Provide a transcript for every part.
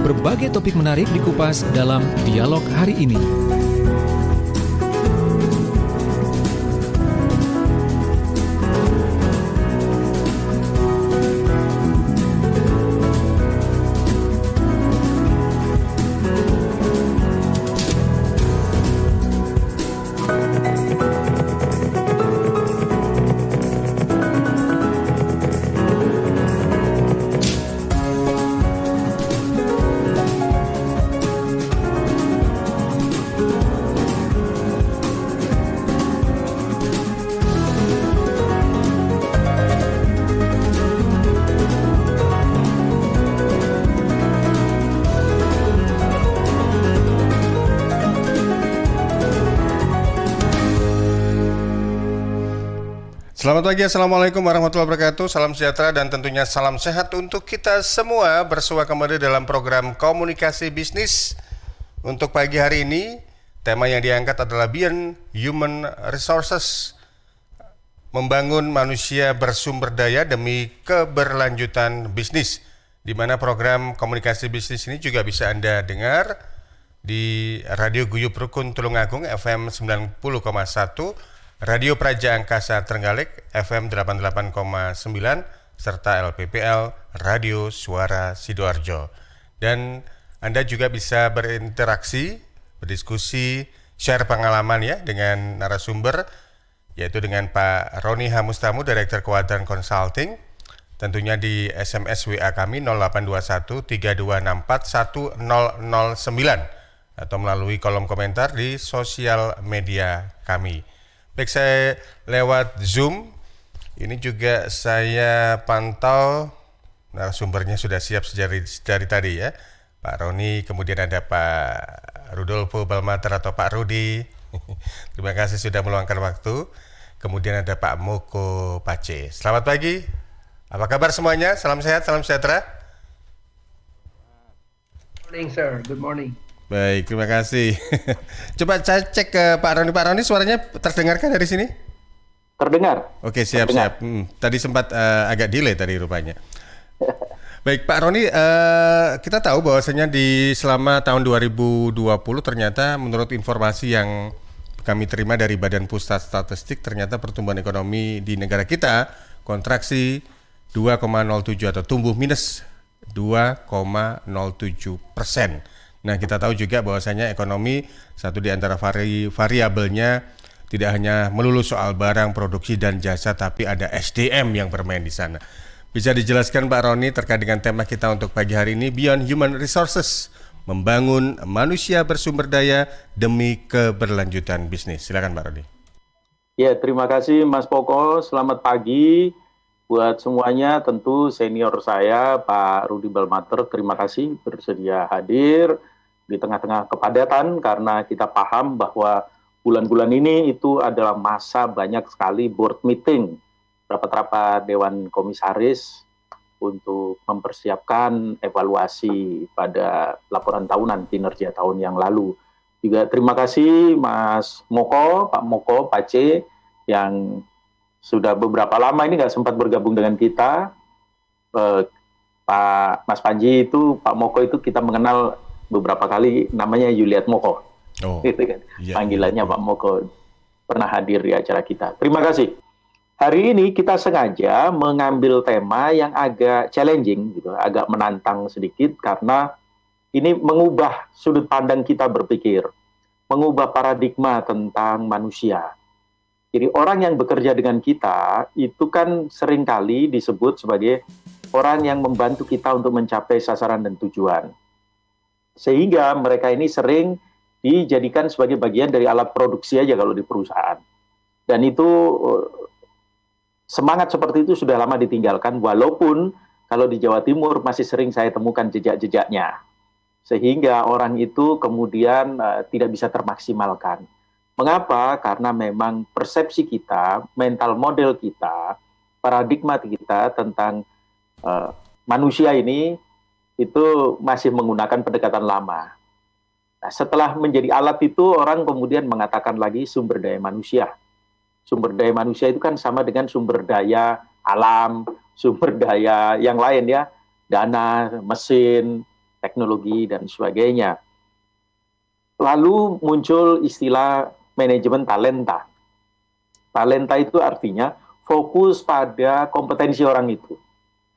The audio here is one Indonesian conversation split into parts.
berbagai topik menarik dikupas dalam dialog hari ini. Selamat pagi, Assalamualaikum warahmatullahi wabarakatuh. Salam sejahtera dan tentunya salam sehat untuk kita semua. Bersua kembali dalam program Komunikasi Bisnis. Untuk pagi hari ini, tema yang diangkat adalah Beyond Human Resources, membangun manusia bersumber daya demi keberlanjutan bisnis. Di mana program Komunikasi Bisnis ini juga bisa Anda dengar di Radio Guyub Rukun Tulungagung FM 90,1, Radio Praja Angkasa Trenggalek FM 88,9 serta LPPL Radio Suara Sidoarjo. Dan Anda juga bisa berinteraksi, berdiskusi, share pengalaman ya dengan narasumber, yaitu dengan Pak Roni Hamustamu, Direktur Keuangan Consulting. Tentunya di SMS WA kami 0821 3264 1009 atau melalui kolom komentar di sosial media kami. Baik, saya lewat Zoom, ini juga saya pantau narasumbernya sudah siap dari tadi ya. Pak Roni, kemudian ada Pak Rudolfo Balmater atau Pak Rudi. Terima kasih sudah meluangkan waktu. Kemudian ada Pak Moko Pace. Selamat pagi, apa kabar semuanya? Salam sehat, salam sejahtera. Good morning, sir. Good morning. Baik, terima kasih. Coba saya cek ke Pak Roni. Pak Roni, suaranya terdengarkan dari sini? Terdengar. Oke, siap-siap. Tadi sempat agak delay tadi rupanya. Baik, Pak Roni, kita tahu bahwasanya selama tahun 2020 ternyata menurut informasi yang kami terima dari Badan Pusat Statistik, ternyata pertumbuhan ekonomi di negara kita kontraksi 2,07 atau tumbuh minus 2,07%. Nah, kita tahu juga bahwasanya ekonomi satu di antara variabelnya tidak hanya melulu soal barang, produksi dan jasa, tapi ada SDM yang bermain di sana. Bisa dijelaskan Pak Roni terkait dengan tema kita untuk pagi hari ini, Beyond Human Resources, membangun manusia bersumber daya demi keberlanjutan bisnis. Silakan Pak Roni. Ya, terima kasih Mas Poko. Selamat pagi buat semuanya. Tentu senior saya Pak Rudi Balmater, terima kasih bersedia hadir di tengah-tengah kepadatan, karena kita paham bahwa bulan-bulan ini itu adalah masa banyak sekali board meeting, rapat-rapat Dewan Komisaris untuk mempersiapkan evaluasi pada laporan tahunan kinerja tahun yang lalu. Juga terima kasih Mas Moko, Pak Moko Pace, yang sudah beberapa lama ini nggak sempat bergabung dengan kita. Pak Mas Panji itu, Pak Moko itu kita mengenal beberapa kali, namanya Yuliat Moko. Gitu kan. Iya, panggilannya iya. Pak Moko pernah hadir di acara kita. Terima kasih. Hari ini kita sengaja mengambil tema yang agak challenging, gitu, agak menantang sedikit, karena ini mengubah sudut pandang kita berpikir, mengubah paradigma tentang manusia. Jadi orang yang bekerja dengan kita itu kan seringkali disebut sebagai orang yang membantu kita untuk mencapai sasaran dan tujuan. Sehingga mereka ini sering dijadikan sebagai bagian dari alat produksi aja kalau di perusahaan. Dan itu semangat seperti itu sudah lama ditinggalkan, walaupun kalau di Jawa Timur masih sering saya temukan jejak-jejaknya. Sehingga orang itu kemudian tidak bisa termaksimalkan. Mengapa? Karena memang persepsi kita, mental model kita, paradigma kita tentang manusia ini itu masih menggunakan pendekatan lama. Nah, setelah menjadi alat itu, orang kemudian mengatakan lagi sumber daya manusia. Sumber daya manusia itu kan sama dengan sumber daya alam, sumber daya yang lain ya, dana, mesin, teknologi, dan sebagainya. Lalu muncul istilah manajemen talenta. Talenta itu artinya fokus pada kompetensi orang itu.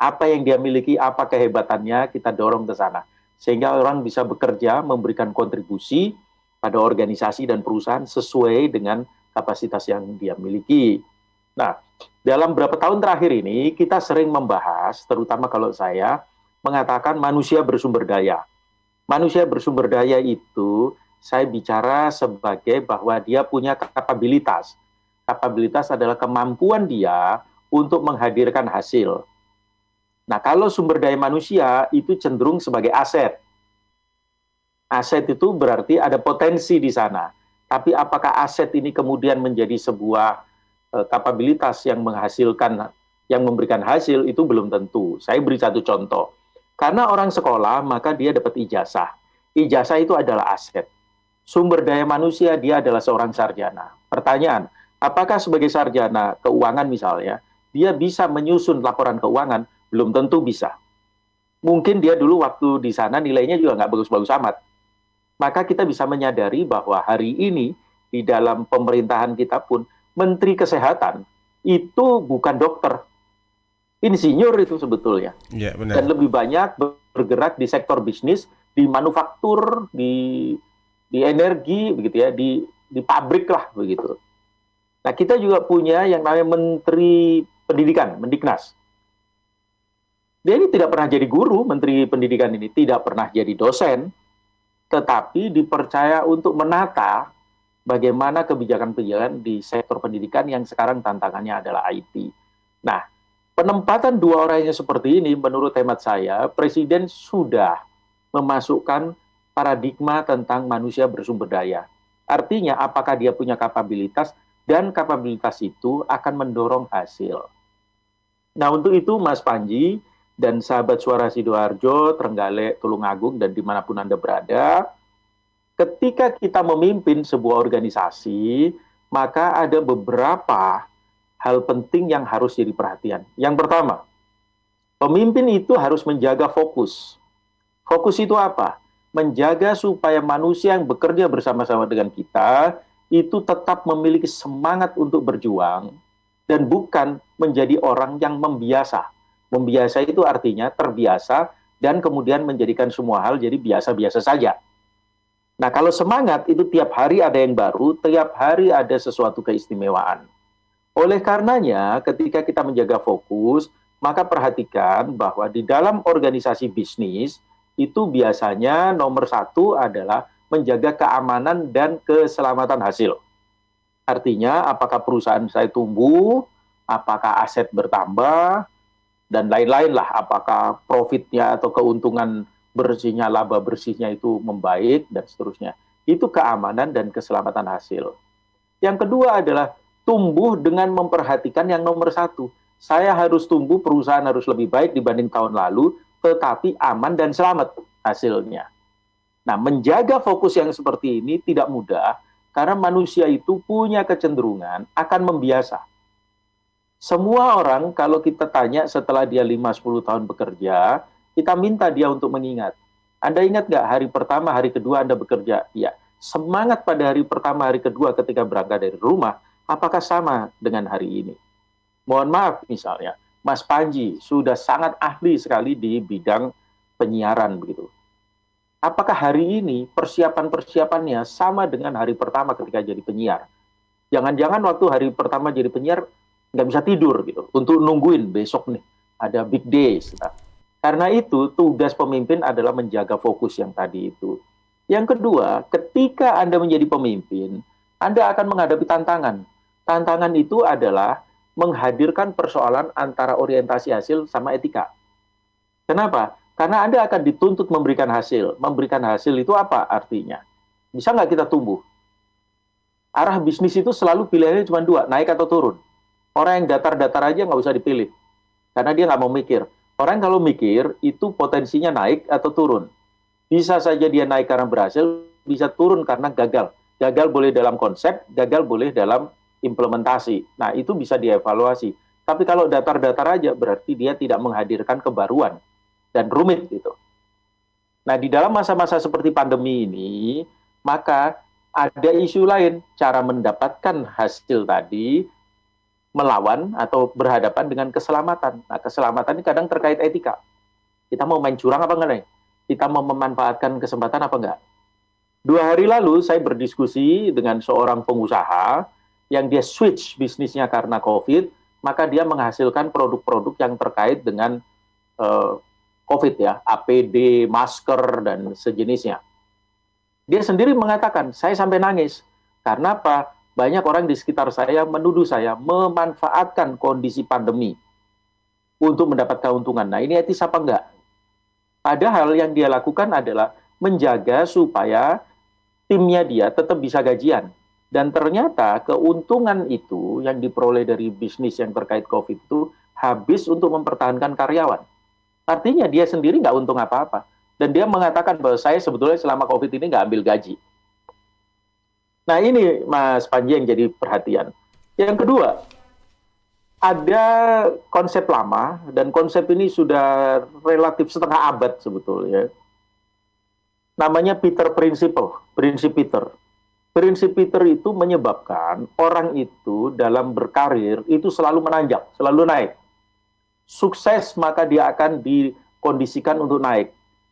Apa yang dia miliki, apa kehebatannya, kita dorong ke sana. Sehingga orang bisa bekerja, memberikan kontribusi pada organisasi dan perusahaan sesuai dengan kapasitas yang dia miliki. Nah, dalam beberapa tahun terakhir ini, kita sering membahas, terutama kalau saya, mengatakan manusia bersumber daya. Manusia bersumber daya itu, saya bicara sebagai bahwa dia punya kapabilitas. Kapabilitas adalah kemampuan dia untuk menghadirkan hasil. Nah, kalau sumber daya manusia itu cenderung sebagai aset. Aset itu berarti ada potensi di sana. Tapi apakah aset ini kemudian menjadi sebuah kapabilitas yang menghasilkan, yang memberikan hasil, itu belum tentu. Saya beri satu contoh. Karena orang sekolah, maka dia dapat ijazah. Ijazah itu adalah aset. Sumber daya manusia, dia adalah seorang sarjana. Pertanyaan, apakah sebagai sarjana keuangan misalnya, dia bisa menyusun laporan keuangan? Belum tentu bisa. Mungkin dia dulu waktu di sana nilainya juga nggak bagus-bagus amat. Maka kita bisa menyadari bahwa hari ini di dalam pemerintahan kita pun, Menteri Kesehatan itu bukan dokter. Insinyur itu sebetulnya. Ya, benar. Dan lebih banyak bergerak di sektor bisnis, di manufaktur, di energi, begitu ya, di pabrik lah begitu. Nah, kita juga punya yang namanya Menteri Pendidikan, Mendiknas. Dia ini tidak pernah jadi guru, Menteri Pendidikan ini tidak pernah jadi dosen, tetapi dipercaya untuk menata bagaimana kebijakan-kebijakan di sektor pendidikan yang sekarang tantangannya adalah IT. Nah, penempatan dua orang yang seperti ini, menurut hemat saya, Presiden sudah memasukkan paradigma tentang manusia bersumber daya. Artinya, apakah dia punya kapabilitas, dan kapabilitas itu akan mendorong hasil. Nah, untuk itu, Mas Panji dan sahabat Suara Sidoarjo, Trenggalek, Tulungagung, dan dimanapun Anda berada, ketika kita memimpin sebuah organisasi, maka ada beberapa hal penting yang harus jadi perhatian. Yang pertama, pemimpin itu harus menjaga fokus. Fokus itu apa? Menjaga supaya manusia yang bekerja bersama-sama dengan kita itu tetap memiliki semangat untuk berjuang dan bukan menjadi orang yang membiasa. Membiasa itu artinya terbiasa dan kemudian menjadikan semua hal jadi biasa-biasa saja. Nah, kalau semangat itu tiap hari ada yang baru, tiap hari ada sesuatu keistimewaan. Oleh karenanya, ketika kita menjaga fokus, maka perhatikan bahwa di dalam organisasi bisnis, itu biasanya nomor satu adalah menjaga keamanan dan keselamatan hasil. Artinya, apakah perusahaan saya tumbuh, apakah aset bertambah, dan lain-lain lah, apakah profitnya atau keuntungan bersihnya, laba bersihnya itu membaik, dan seterusnya. Itu keamanan dan keselamatan hasil. Yang kedua adalah tumbuh dengan memperhatikan yang nomor satu. Saya harus tumbuh, perusahaan harus lebih baik dibanding tahun lalu, tetapi aman dan selamat hasilnya. Nah, menjaga fokus yang seperti ini tidak mudah, karena manusia itu punya kecenderungan akan membiasa. Semua orang kalau kita tanya setelah dia 5-10 tahun bekerja, kita minta dia untuk mengingat. Anda ingat nggak hari pertama, hari kedua Anda bekerja? Ya, semangat pada hari pertama, hari kedua ketika berangkat dari rumah, apakah sama dengan hari ini? Mohon maaf misalnya, Mas Panji sudah sangat ahli sekali di bidang penyiaran begitu. Apakah hari ini persiapan-persiapannya sama dengan hari pertama ketika jadi penyiar? Jangan-jangan waktu hari pertama jadi penyiar, nggak bisa tidur gitu untuk nungguin besok nih ada big days. Nah, karena itu tugas pemimpin adalah menjaga fokus yang tadi itu. Yang kedua, ketika Anda menjadi pemimpin, Anda akan menghadapi tantangan. Tantangan itu adalah menghadirkan persoalan antara orientasi hasil sama etika. Kenapa? Karena Anda akan dituntut memberikan hasil. Memberikan hasil itu apa artinya? Bisa nggak kita tumbuh? Arah bisnis itu selalu pilihannya cuma dua, naik atau turun. Orang yang datar-datar aja nggak usah dipilih. Karena dia nggak mau mikir. Orang kalau mikir, itu potensinya naik atau turun. Bisa saja dia naik karena berhasil, bisa turun karena gagal. Gagal boleh dalam konsep, gagal boleh dalam implementasi. Nah, itu bisa dievaluasi. Tapi kalau datar-datar aja, berarti dia tidak menghadirkan kebaruan. Dan rumit gitu. Nah, di dalam masa-masa seperti pandemi ini, maka ada isu lain, cara mendapatkan hasil tadi melawan atau berhadapan dengan keselamatan. Nah, keselamatan ini kadang terkait etika. Kita mau main curang apa enggak nih? Kita mau memanfaatkan kesempatan apa enggak? 2 hari lalu saya berdiskusi dengan seorang pengusaha yang dia switch bisnisnya karena COVID, maka dia menghasilkan produk-produk yang terkait dengan COVID ya, APD, masker, dan sejenisnya. Dia sendiri mengatakan, saya sampai nangis. Karena apa? Banyak orang di sekitar saya menuduh saya memanfaatkan kondisi pandemi untuk mendapat keuntungan. Nah, ini etis apa enggak? Padahal yang dia lakukan adalah menjaga supaya timnya dia tetap bisa gajian. Dan ternyata keuntungan itu yang diperoleh dari bisnis yang terkait COVID itu habis untuk mempertahankan karyawan. Artinya dia sendiri nggak untung apa-apa. Dan dia mengatakan bahwa saya sebetulnya selama COVID ini nggak ambil gaji. Nah ini Mas Panji yang jadi perhatian. Yang kedua, ada konsep lama dan konsep ini sudah relatif setengah abad sebetulnya. Namanya Peter Principle, prinsip Peter. Prinsip Peter itu menyebabkan orang itu dalam berkarir itu selalu menanjak, selalu naik. Sukses maka dia akan dikondisikan untuk naik.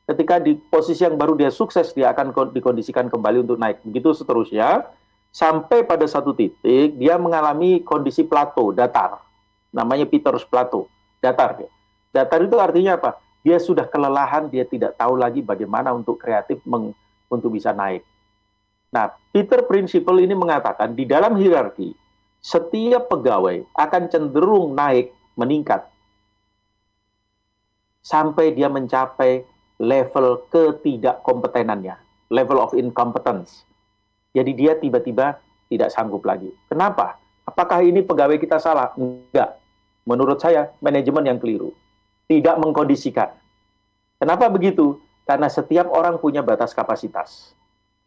Ketika di posisi yang baru dia sukses, dia akan dikondisikan kembali untuk naik. Begitu seterusnya, sampai pada satu titik dia mengalami kondisi plateau, datar. Namanya Peter's Plateau, datar. Datar itu artinya apa? Dia sudah kelelahan, dia tidak tahu lagi bagaimana untuk kreatif untuk bisa naik. Nah, Peter Principle ini mengatakan di dalam hierarki, setiap pegawai akan cenderung naik, meningkat, sampai dia mencapai level ketidakkompetenannya, level of incompetence. Jadi dia tiba-tiba tidak sanggup lagi. Kenapa? Apakah ini pegawai kita salah? Enggak. Menurut saya, manajemen yang keliru. Tidak mengkondisikan. Kenapa begitu? Karena setiap orang punya batas kapasitas.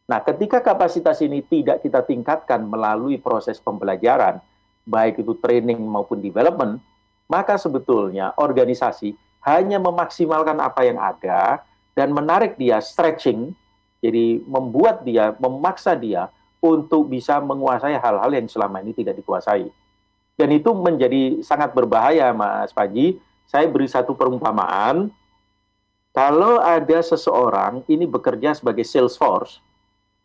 Nah, ketika kapasitas ini tidak kita tingkatkan melalui proses pembelajaran, baik itu training maupun development, maka sebetulnya organisasi hanya memaksimalkan apa yang ada dan menarik dia stretching, jadi membuat dia, memaksa dia untuk bisa menguasai hal-hal yang selama ini tidak dikuasai. Dan itu menjadi sangat berbahaya, Mas Panji. Saya beri satu perumpamaan. Kalau ada seseorang ini bekerja sebagai sales force,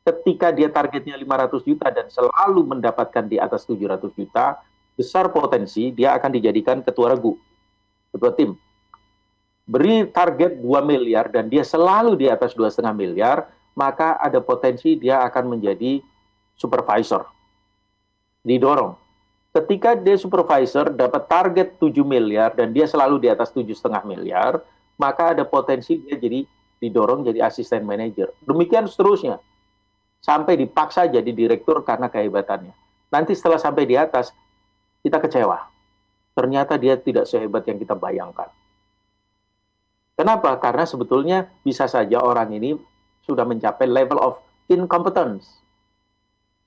ketika dia targetnya 500 juta dan selalu mendapatkan di atas 700 juta, besar potensi dia akan dijadikan ketua regu, ketua tim. Beri target 2 miliar dan dia selalu di atas 2,5 miliar, maka ada potensi dia akan menjadi supervisor. Didorong. Ketika dia supervisor dapat target 7 miliar dan dia selalu di atas 7,5 miliar, maka ada potensi dia jadi didorong jadi asisten manajer. Demikian seterusnya. Sampai dipaksa jadi direktur karena kehebatannya. Nanti setelah sampai di atas, kita kecewa. Ternyata dia tidak sehebat yang kita bayangkan. Kenapa? Karena sebetulnya bisa saja orang ini sudah mencapai level of incompetence.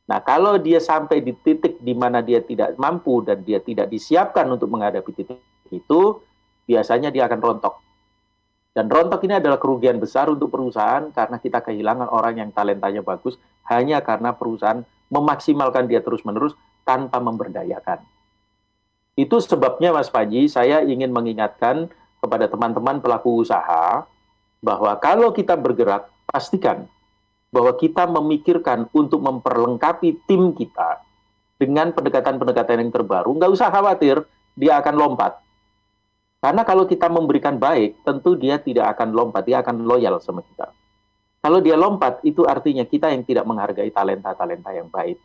Nah, kalau dia sampai di titik di mana dia tidak mampu dan dia tidak disiapkan untuk menghadapi titik itu, biasanya dia akan rontok. Dan rontok ini adalah kerugian besar untuk perusahaan karena kita kehilangan orang yang talentanya bagus hanya karena perusahaan memaksimalkan dia terus-menerus tanpa memberdayakan. Itu sebabnya, Mas Panji, saya ingin mengingatkan kepada teman-teman pelaku usaha bahwa kalau kita bergerak, pastikan bahwa kita memikirkan untuk memperlengkapi tim kita dengan pendekatan-pendekatan yang terbaru. Nggak usah khawatir, dia akan lompat. Karena kalau kita memberikan baik, tentu dia tidak akan lompat, dia akan loyal sama kita. Kalau dia lompat, itu artinya kita yang tidak menghargai talenta-talenta yang baik.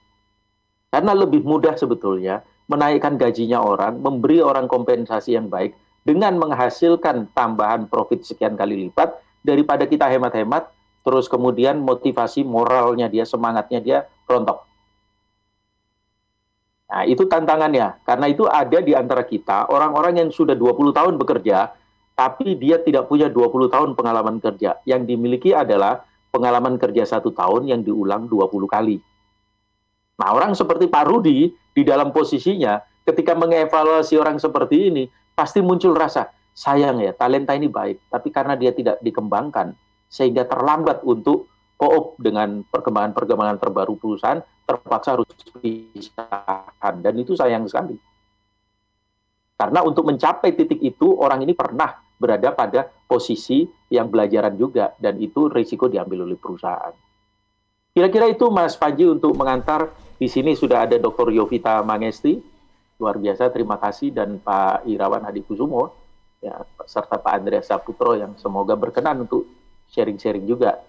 Karena lebih mudah sebetulnya menaikkan gajinya orang, memberi orang kompensasi yang baik, dengan menghasilkan tambahan profit sekian kali lipat, daripada kita hemat-hemat, terus kemudian motivasi moralnya dia, semangatnya dia rontok. Nah, itu tantangannya. Karena itu ada di antara kita, orang-orang yang sudah 20 tahun bekerja, tapi dia tidak punya 20 tahun pengalaman kerja. Yang dimiliki adalah pengalaman kerja 1 tahun yang diulang 20 kali. Nah, orang seperti Pak Rudi, di dalam posisinya, ketika mengevaluasi orang seperti ini, pasti muncul rasa, sayang ya, talenta ini baik, tapi karena dia tidak dikembangkan, sehingga terlambat untuk co-op dengan perkembangan-perkembangan terbaru perusahaan, terpaksa harus pisahan, dan itu sayang sekali. Karena untuk mencapai titik itu, orang ini pernah berada pada posisi yang belajaran juga, dan itu risiko diambil oleh perusahaan. Kira-kira itu Mas Panji untuk mengantar. Di sini sudah ada Dr. Yovita Mangesti, luar biasa, terima kasih, dan Pak Irawan Hadikusumo, ya, serta Pak Andreas Saputro yang semoga berkenan untuk sharing-sharing juga.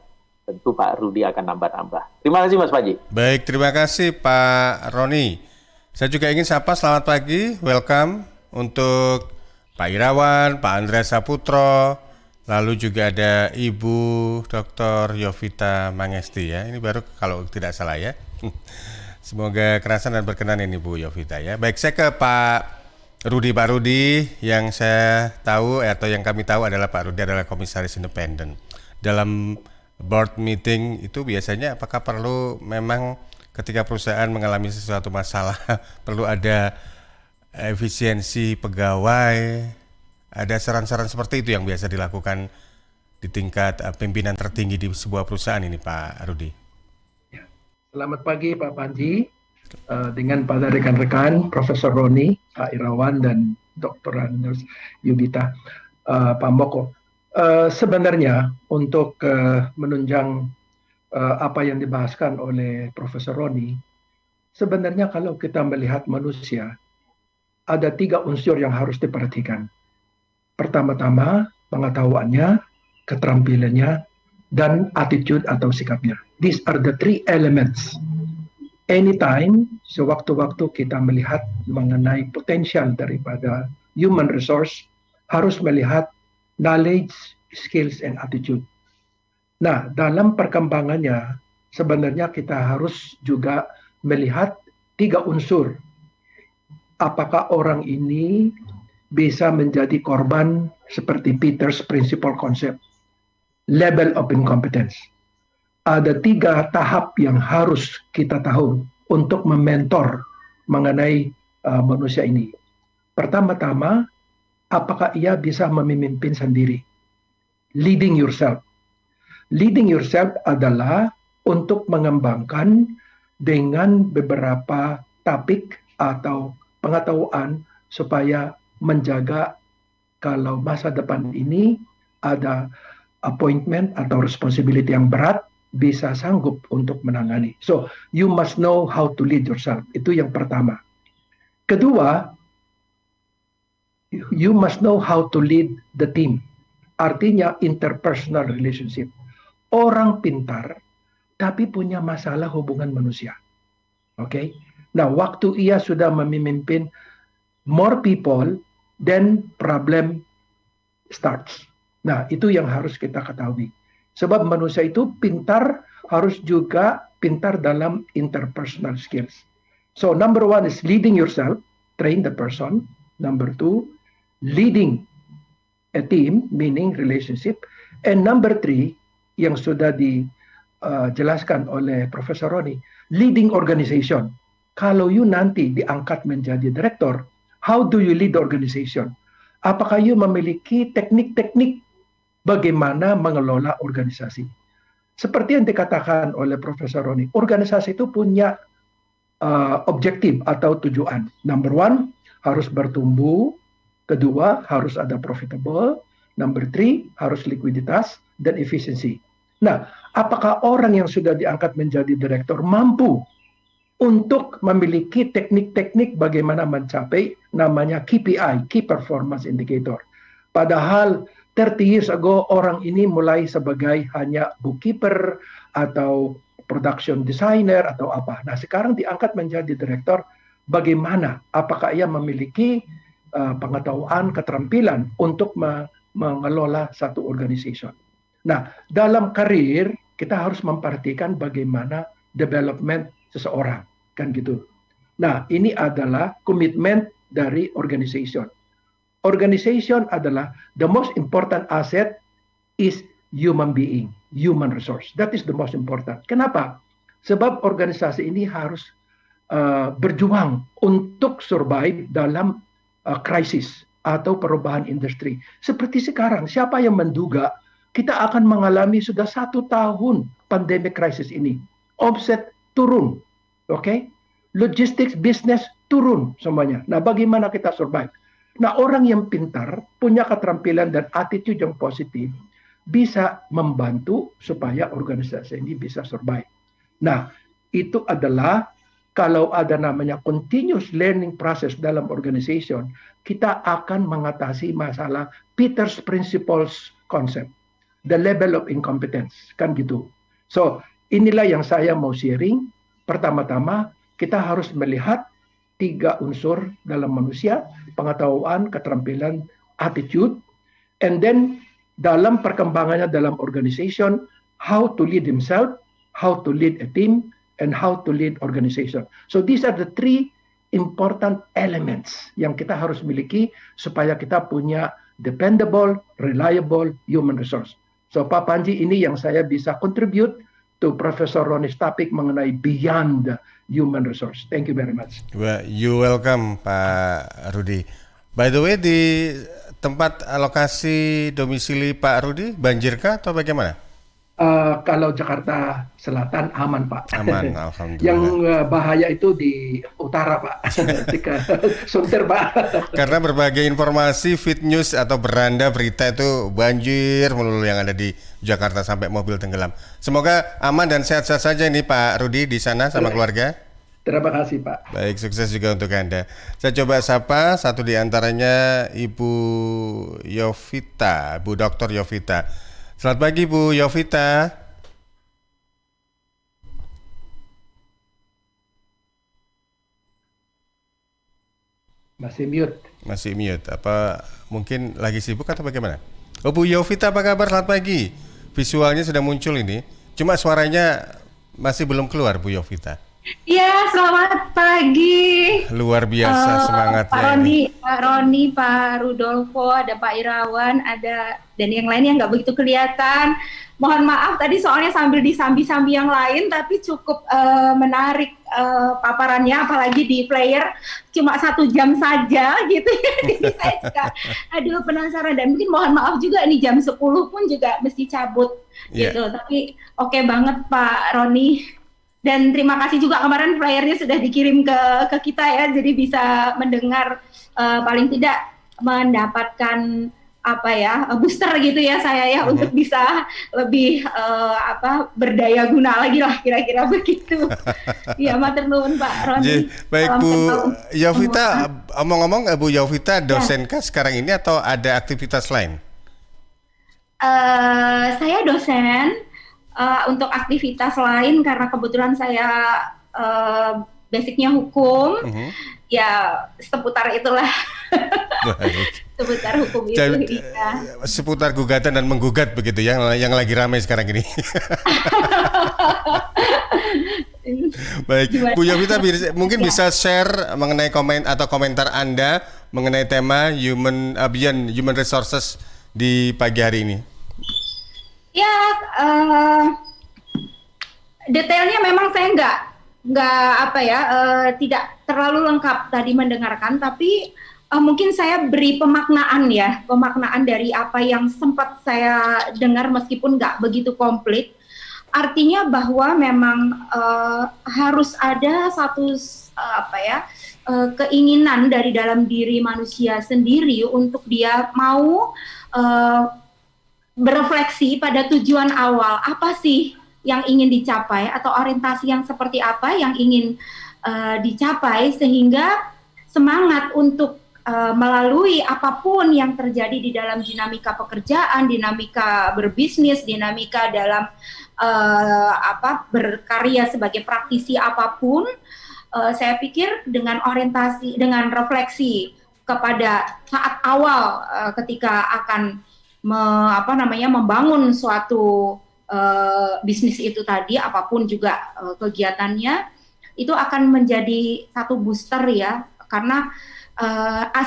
Tentu Pak Rudi akan nambah-nambah. Terima kasih Mas Panji. Baik, terima kasih Pak Roni. Saya juga ingin sapa selamat pagi, welcome untuk Pak Irawan, Pak Andreas Saputro, lalu juga ada Ibu Dr. Yovita Mangesti ya. Ini baru kalau tidak salah ya. Semoga kerasan dan berkenan ini Bu Yovita ya. Baik, saya ke Pak Rudi. Pak Rudi, yang saya tahu atau yang kami tahu adalah Pak Rudi adalah komisaris independen. Dalam board meeting itu biasanya apakah perlu memang ketika perusahaan mengalami sesuatu masalah perlu ada efisiensi pegawai, ada saran-saran seperti itu yang biasa dilakukan di tingkat pimpinan tertinggi di sebuah perusahaan ini Pak Rudi? Ya. Selamat pagi Pak Panji, dengan pada rekan-rekan Profesor Roni, Pak Irawan, dan Dr. Andreas Yubita, Pak Moko. Sebenarnya untuk menunjang apa yang dibahaskan oleh Profesor Roni, sebenarnya kalau kita melihat manusia, ada 3 unsur yang harus diperhatikan. Pertama-tama, pengetahuannya, keterampilannya, dan attitude atau sikapnya. These are the 3 elements. Anytime, sewaktu-waktu kita melihat mengenai potensial daripada human resource, harus melihat knowledge, skills, and attitude. Nah, dalam perkembangannya, sebenarnya kita harus juga melihat 3 unsur. Apakah orang ini bisa menjadi korban seperti Peter's principal concept, level of incompetence. Ada 3 tahap yang harus kita tahu untuk mementor mengenai manusia ini. Pertama-tama, apakah ia bisa memimpin sendiri? Leading yourself. Leading yourself adalah untuk mengembangkan dengan beberapa topik atau pengetahuan supaya menjaga kalau masa depan ini ada appointment atau responsibility yang berat, bisa sanggup untuk menangani. So, you must know how to lead yourself. Itu yang pertama. Kedua, you must know how to lead the team. Artinya interpersonal relationship. Orang pintar, tapi punya masalah hubungan manusia. Oke? Nah, waktu ia sudah memimpin more people, then problem starts. Nah, itu yang harus kita ketahui. Sebab manusia itu pintar, harus juga pintar dalam interpersonal skills. So, number 1 is leading yourself, train the person. Number 2, leading a team, meaning relationship. And number 3, yang sudah dijelaskan oleh Profesor Roni, leading organization. Kalau you nanti diangkat menjadi direktur, how do you lead the organization? Apakah you memiliki teknik-teknik bagaimana mengelola organisasi? Seperti yang dikatakan oleh Profesor Roni, organisasi itu punya objektif atau tujuan. Number 1, harus bertumbuh. Kedua, harus ada profitable. Number 3, harus likuiditas dan efisiensi. Nah, apakah orang yang sudah diangkat menjadi direktur mampu untuk memiliki teknik-teknik bagaimana mencapai namanya KPI, Key Performance Indicator. Padahal 30 years ago orang ini mulai sebagai hanya bookkeeper atau production designer atau apa. Nah, sekarang diangkat menjadi direktur, bagaimana? Apakah ia memiliki pengetahuan, keterampilan untuk mengelola satu organisasi? Nah, dalam karir kita harus memperhatikan bagaimana development seseorang, kan gitu. Nah, ini adalah komitmen dari organization. Organization adalah the most important asset is human being, human resource. That is the most important. Kenapa? Sebab organisasi ini harus berjuang untuk survive dalam krisis atau perubahan industri. Seperti sekarang, siapa yang menduga kita akan mengalami sudah 1 tahun pandemic crisis ini. Omset turun, oke? Logistics business turun semuanya. Nah, bagaimana kita survive? Nah, orang yang pintar, punya keterampilan dan attitude yang positif, bisa membantu supaya organisasi ini bisa survive. Nah, itu adalah kalau ada namanya continuous learning process dalam organization, kita akan mengatasi masalah Peter's Principles concept, the level of incompetence, kan gitu. So, inilah yang saya mau sharing. Pertama-tama, kita harus melihat 3 unsur dalam manusia, pengetahuan, keterampilan, attitude, and then dalam perkembangannya dalam organization, how to lead himself, how to lead a team, and how to lead organization. So these are the 3 important elements yang kita harus miliki supaya kita punya dependable, reliable human resource. So Pak Panji, ini yang saya bisa contribute to Professor Ronnie's topic mengenai beyond human resource. Thank you very much. Well, you welcome Pak Rudi. By the way, di tempat lokasi domisili Pak Rudi, banjirkah atau bagaimana? Kalau Jakarta Selatan aman Pak. Aman, alhamdulillah. Yang bahaya itu di utara Pak, Sunter Pak. Karena berbagai informasi, feed news atau beranda berita itu banjir melulu yang ada di Jakarta sampai mobil tenggelam. Semoga aman dan sehat-sehat saja ini Pak Rudi di sana sama keluarga. Terima kasih Pak. Baik, sukses juga untuk Anda. Saya coba sapa satu di antaranya Ibu Yovita, Bu Dr. Yovita. Selamat pagi Bu Yovita. Masih mute. Masih mute. Apa mungkin lagi sibuk atau bagaimana? Oh Bu Yovita, apa kabar? Selamat pagi. Visualnya sudah muncul ini. Cuma suaranya masih belum keluar Bu Yovita. Iya, selamat pagi. Luar biasa semangatnya. Pak Roni, Pak Rudolfo, ada Pak Irawan, ada dan yang lain yang nggak begitu kelihatan. Mohon maaf tadi soalnya sambil disambi-sambi yang lain, tapi cukup menarik paparannya, apalagi di player cuma 1 jam saja gitu ya. Jadi saya juga, aduh penasaran dan mungkin mohon maaf juga nih jam 10 pun juga mesti cabut gitu. Tapi oke banget Pak Roni. Dan terima kasih juga kemarin flyernya sudah dikirim ke kita ya, jadi bisa mendengar paling tidak mendapatkan booster gitu ya saya ya untuk bisa lebih berdaya guna lagi lah kira-kira begitu. Ya matur nuwun Pak Roni. Baik Bu Yovita, omong-omong Bu Yovita dosenkah sekarang ini atau ada aktivitas lain? Saya dosen. Untuk aktivitas lain karena kebetulan saya basicnya hukum, ya seputar itulah. Seputar hukum itu. Ya. Seputar gugatan dan menggugat begitu yang lagi ramai sekarang ini. Baik, Bu Yovita mungkin bisa share mengenai komentar Anda mengenai tema beyond human resources di pagi hari ini. Ya, detailnya memang saya tidak terlalu lengkap tadi mendengarkan, tapi mungkin saya beri pemaknaan dari apa yang sempat saya dengar meskipun nggak begitu komplit. Artinya bahwa memang harus ada satu keinginan dari dalam diri manusia sendiri untuk dia mau berefleksi pada tujuan awal, apa sih yang ingin dicapai atau orientasi yang seperti apa yang ingin dicapai sehingga semangat untuk melalui apapun yang terjadi di dalam dinamika pekerjaan, dinamika berbisnis, dinamika dalam berkarya sebagai praktisi apapun, saya pikir dengan orientasi, dengan refleksi kepada saat awal ketika akan membangun suatu bisnis itu tadi, apapun juga kegiatannya, itu akan menjadi satu booster ya, karena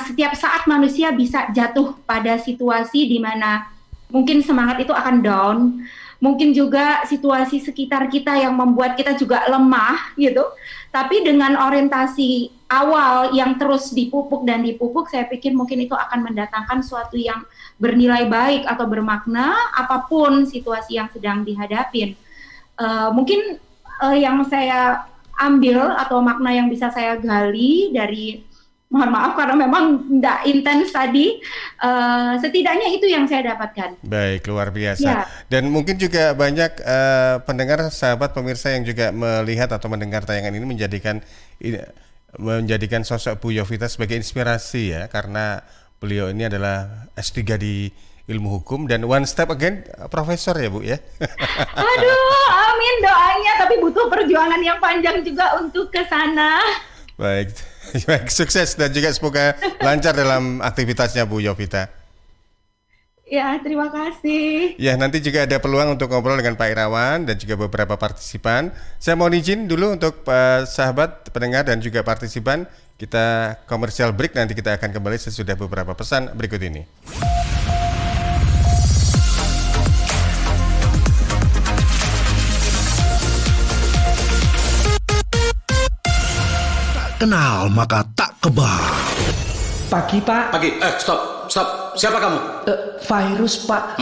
setiap saat manusia bisa jatuh pada situasi di mana mungkin semangat itu akan down, mungkin juga situasi sekitar kita yang membuat kita juga lemah gitu. Tapi dengan orientasi awal yang terus dipupuk dan dipupuk, saya pikir mungkin itu akan mendatangkan suatu yang bernilai baik atau bermakna apapun situasi yang sedang dihadapin. Mungkin yang saya ambil atau makna yang bisa saya gali dari, mohon maaf karena memang tidak intens tadi, setidaknya itu yang saya dapatkan. Baik, luar biasa. Ya. Dan mungkin juga banyak pendengar, sahabat pemirsa yang juga melihat atau mendengar tayangan ini menjadikan sosok Bu Yovita sebagai inspirasi ya, karena beliau ini adalah S3 di ilmu hukum dan one step again profesor ya Bu ya. Aduh, amin doanya, tapi butuh perjuangan yang panjang juga untuk ke sana. Baik, sukses dan juga semoga lancar dalam aktivitasnya Bu Yovita. Ya, terima kasih. Ya, nanti juga ada peluang untuk ngobrol dengan Pak Irawan dan juga beberapa partisipan. Saya mohon izin dulu untuk sahabat pendengar dan juga partisipan, kita komersial break, nanti kita akan kembali sesudah beberapa pesan berikut ini. Kenal maka tak kebal. Pagi, Pak. Pagi, stop. Siapa kamu? Virus, Pak.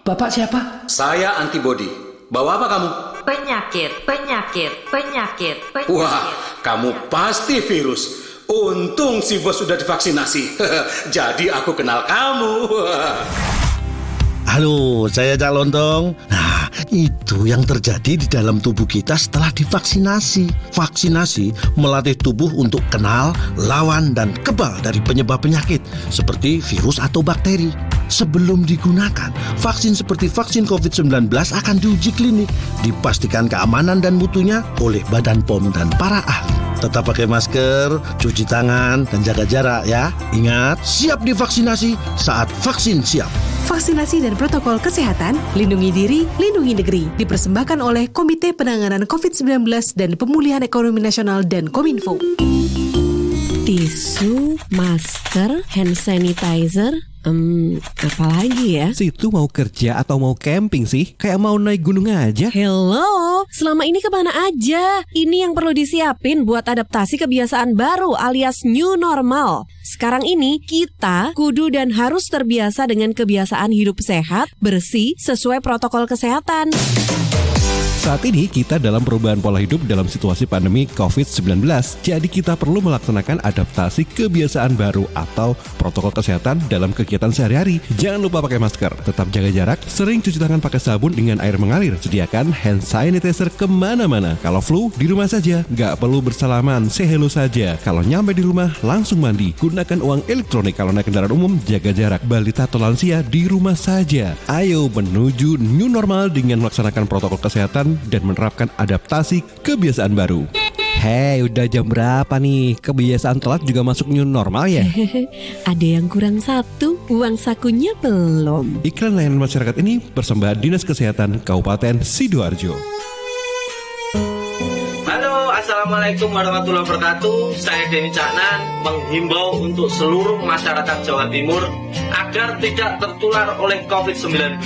Bapak siapa? Saya antibody. Bawa apa kamu? Penyakit. Wah, kamu pasti virus. Untung si bos sudah divaksinasi. Jadi aku kenal kamu. Halo, saya Cak Lontong. Nah, itu yang terjadi di dalam tubuh kita setelah divaksinasi. Vaksinasi melatih tubuh untuk kenal, lawan, dan kebal dari penyebab penyakit seperti virus atau bakteri. Sebelum digunakan, vaksin seperti vaksin COVID-19 akan diuji klinik, dipastikan keamanan dan mutunya oleh Badan POM dan para ahli. Tetap pakai masker, cuci tangan, dan jaga jarak ya. Ingat, siap divaksinasi saat vaksin siap. Vaksinasi dan protokol kesehatan, lindungi diri, lindungi negeri. Dipersembahkan oleh Komite Penanganan COVID-19 dan Pemulihan Ekonomi Nasional dan Kominfo. Tisu, masker, hand sanitizer, apalagi ya? Situ mau kerja atau mau camping sih? Kayak mau naik gunung aja. Hello, selama ini kemana aja? Ini yang perlu disiapin buat adaptasi kebiasaan baru alias new normal. Sekarang ini kita kudu dan harus terbiasa dengan kebiasaan hidup sehat, bersih, sesuai protokol kesehatan. Saat ini kita dalam perubahan pola hidup dalam situasi pandemi COVID-19. Jadi kita perlu melaksanakan adaptasi kebiasaan baru atau protokol kesehatan dalam kegiatan sehari-hari. Jangan lupa pakai masker, tetap jaga jarak, sering cuci tangan pakai sabun dengan air mengalir. Sediakan hand sanitizer kemana-mana. Kalau flu, di rumah saja. Nggak perlu bersalaman, say hello saja. Kalau nyampe di rumah, langsung mandi. Gunakan uang elektronik. Kalau naik kendaraan umum, jaga jarak. Balita atau lansia, di rumah saja. Ayo menuju new normal dengan melaksanakan protokol kesehatan dan menerapkan adaptasi kebiasaan baru. Hei, udah jam berapa nih? Kebiasaan telat juga masuk new normal ya? Ada yang kurang satu, uang sakunya belum. Iklan layanan masyarakat ini persembahan Dinas Kesehatan Kabupaten Sidoarjo. Halo, Assalamualaikum warahmatullahi wabarakatuh. Saya Denny Caknan menghimbau untuk seluruh masyarakat Jawa Timur agar tidak tertular oleh COVID-19,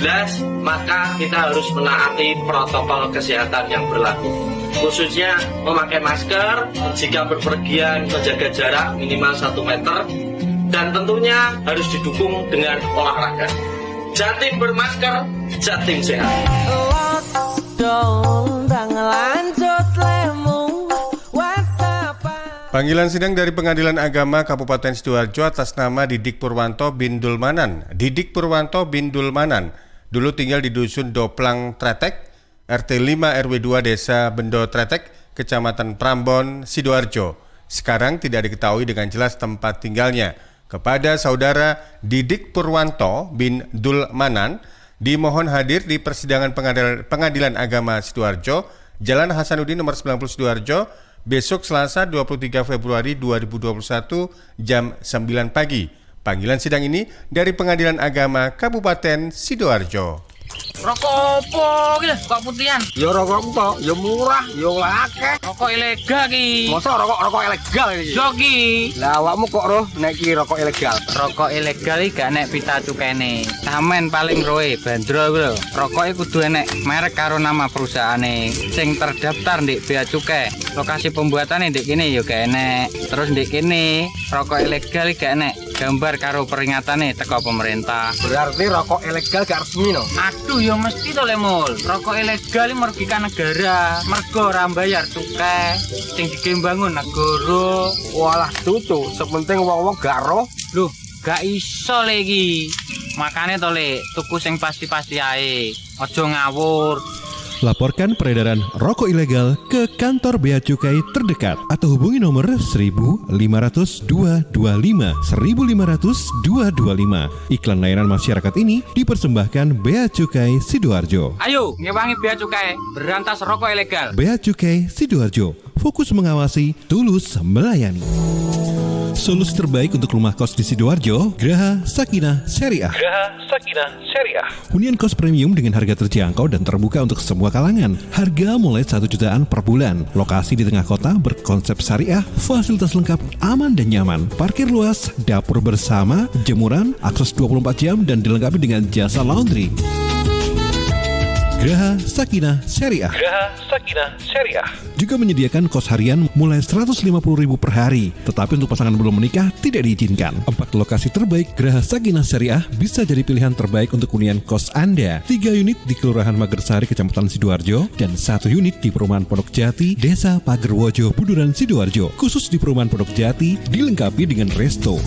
maka kita harus menaati protokol kesehatan yang berlaku. Khususnya memakai masker, jika berpergian menjaga jarak minimal 1 meter, dan tentunya harus didukung dengan olahraga. Jatim bermasker, Jatim sehat. Panggilan sidang dari Pengadilan Agama Kabupaten Sidoarjo atas nama Didik Purwanto bin Dulmanan. Didik Purwanto bin Dulmanan dulu tinggal di Dusun Doplang Tretek, RT 5 RW 2 Desa Bendo Tretek, Kecamatan Prambon, Sidoarjo. Sekarang tidak diketahui dengan jelas tempat tinggalnya. Kepada saudara Didik Purwanto bin Dulmanan, dimohon hadir di persidangan Pengadilan Agama Sidoarjo, Jalan Hasanuddin nomor 90 Sidoarjo, besok Selasa 23 Februari 2021 jam 9 pagi. Panggilan sidang ini dari Pengadilan Agama Kabupaten Sidoarjo. Rokok opo ki lho, kok putihan? Ya rokok kok, ya murah, ya akeh. Rokok ilegal ki. Masa rokok ilegal iki? Yo ki. Lah awakmu kok roh nek iki rokok ilegal? Rokok ilegal iki gak nek pita cukene. Samen paling roe bandrol ku lho. Rokoke kudu enek merek karo nama perusahaane sing terdaftar ndek bea cukai. Lokasi pembuatane ndek kene ya gak enek. Terus ndek kene rokok ilegal gak enek gambar karo peringatane teko pemerintah. Berarti rokok ilegal gak resmi no? Aduh ya mesti to Lemul. Rokok ilegal merugikan negara. Mergo ora bayar cukai sing digembangun negara. Walah tutu, sepenting wong-wong gak roh. Loh, gak iso lagi. Makane to Le, tuku sing pasti-pasti ae. Aja ngawur. Laporkan peredaran rokok ilegal ke kantor Bea Cukai terdekat atau hubungi nomor 1.500 225 1.500 225. Iklan layanan masyarakat ini dipersembahkan Bea Cukai Sidoarjo. Ayo, ngewangi Bea Cukai, berantas rokok ilegal. Bea Cukai Sidoarjo, fokus mengawasi, tulus melayani. Solusi terbaik untuk rumah kos di Sidoarjo, Graha Sakinah Syariah. Graha Sakinah Syariah. Hunian kos premium dengan harga terjangkau dan terbuka untuk semua kalangan. Harga mulai 1 jutaan per bulan. Lokasi di tengah kota berkonsep syariah, fasilitas lengkap, aman dan nyaman. Parkir luas, dapur bersama, jemuran, akses 24 jam dan dilengkapi dengan jasa laundry. Graha Sakinah Syariah. Graha Sakinah Syariah juga menyediakan kos harian mulai 150.000 per hari. Tetapi untuk pasangan belum menikah tidak diizinkan. 4 lokasi terbaik Graha Sakinah Syariah bisa jadi pilihan terbaik untuk hunian kos Anda. 3 unit di Kelurahan Magersari, Kecamatan Sidoarjo, dan 1 unit di Perumahan Pondok Jati, Desa Pagerwojo, Buduran, Sidoarjo. Khusus di Perumahan Pondok Jati dilengkapi dengan resto.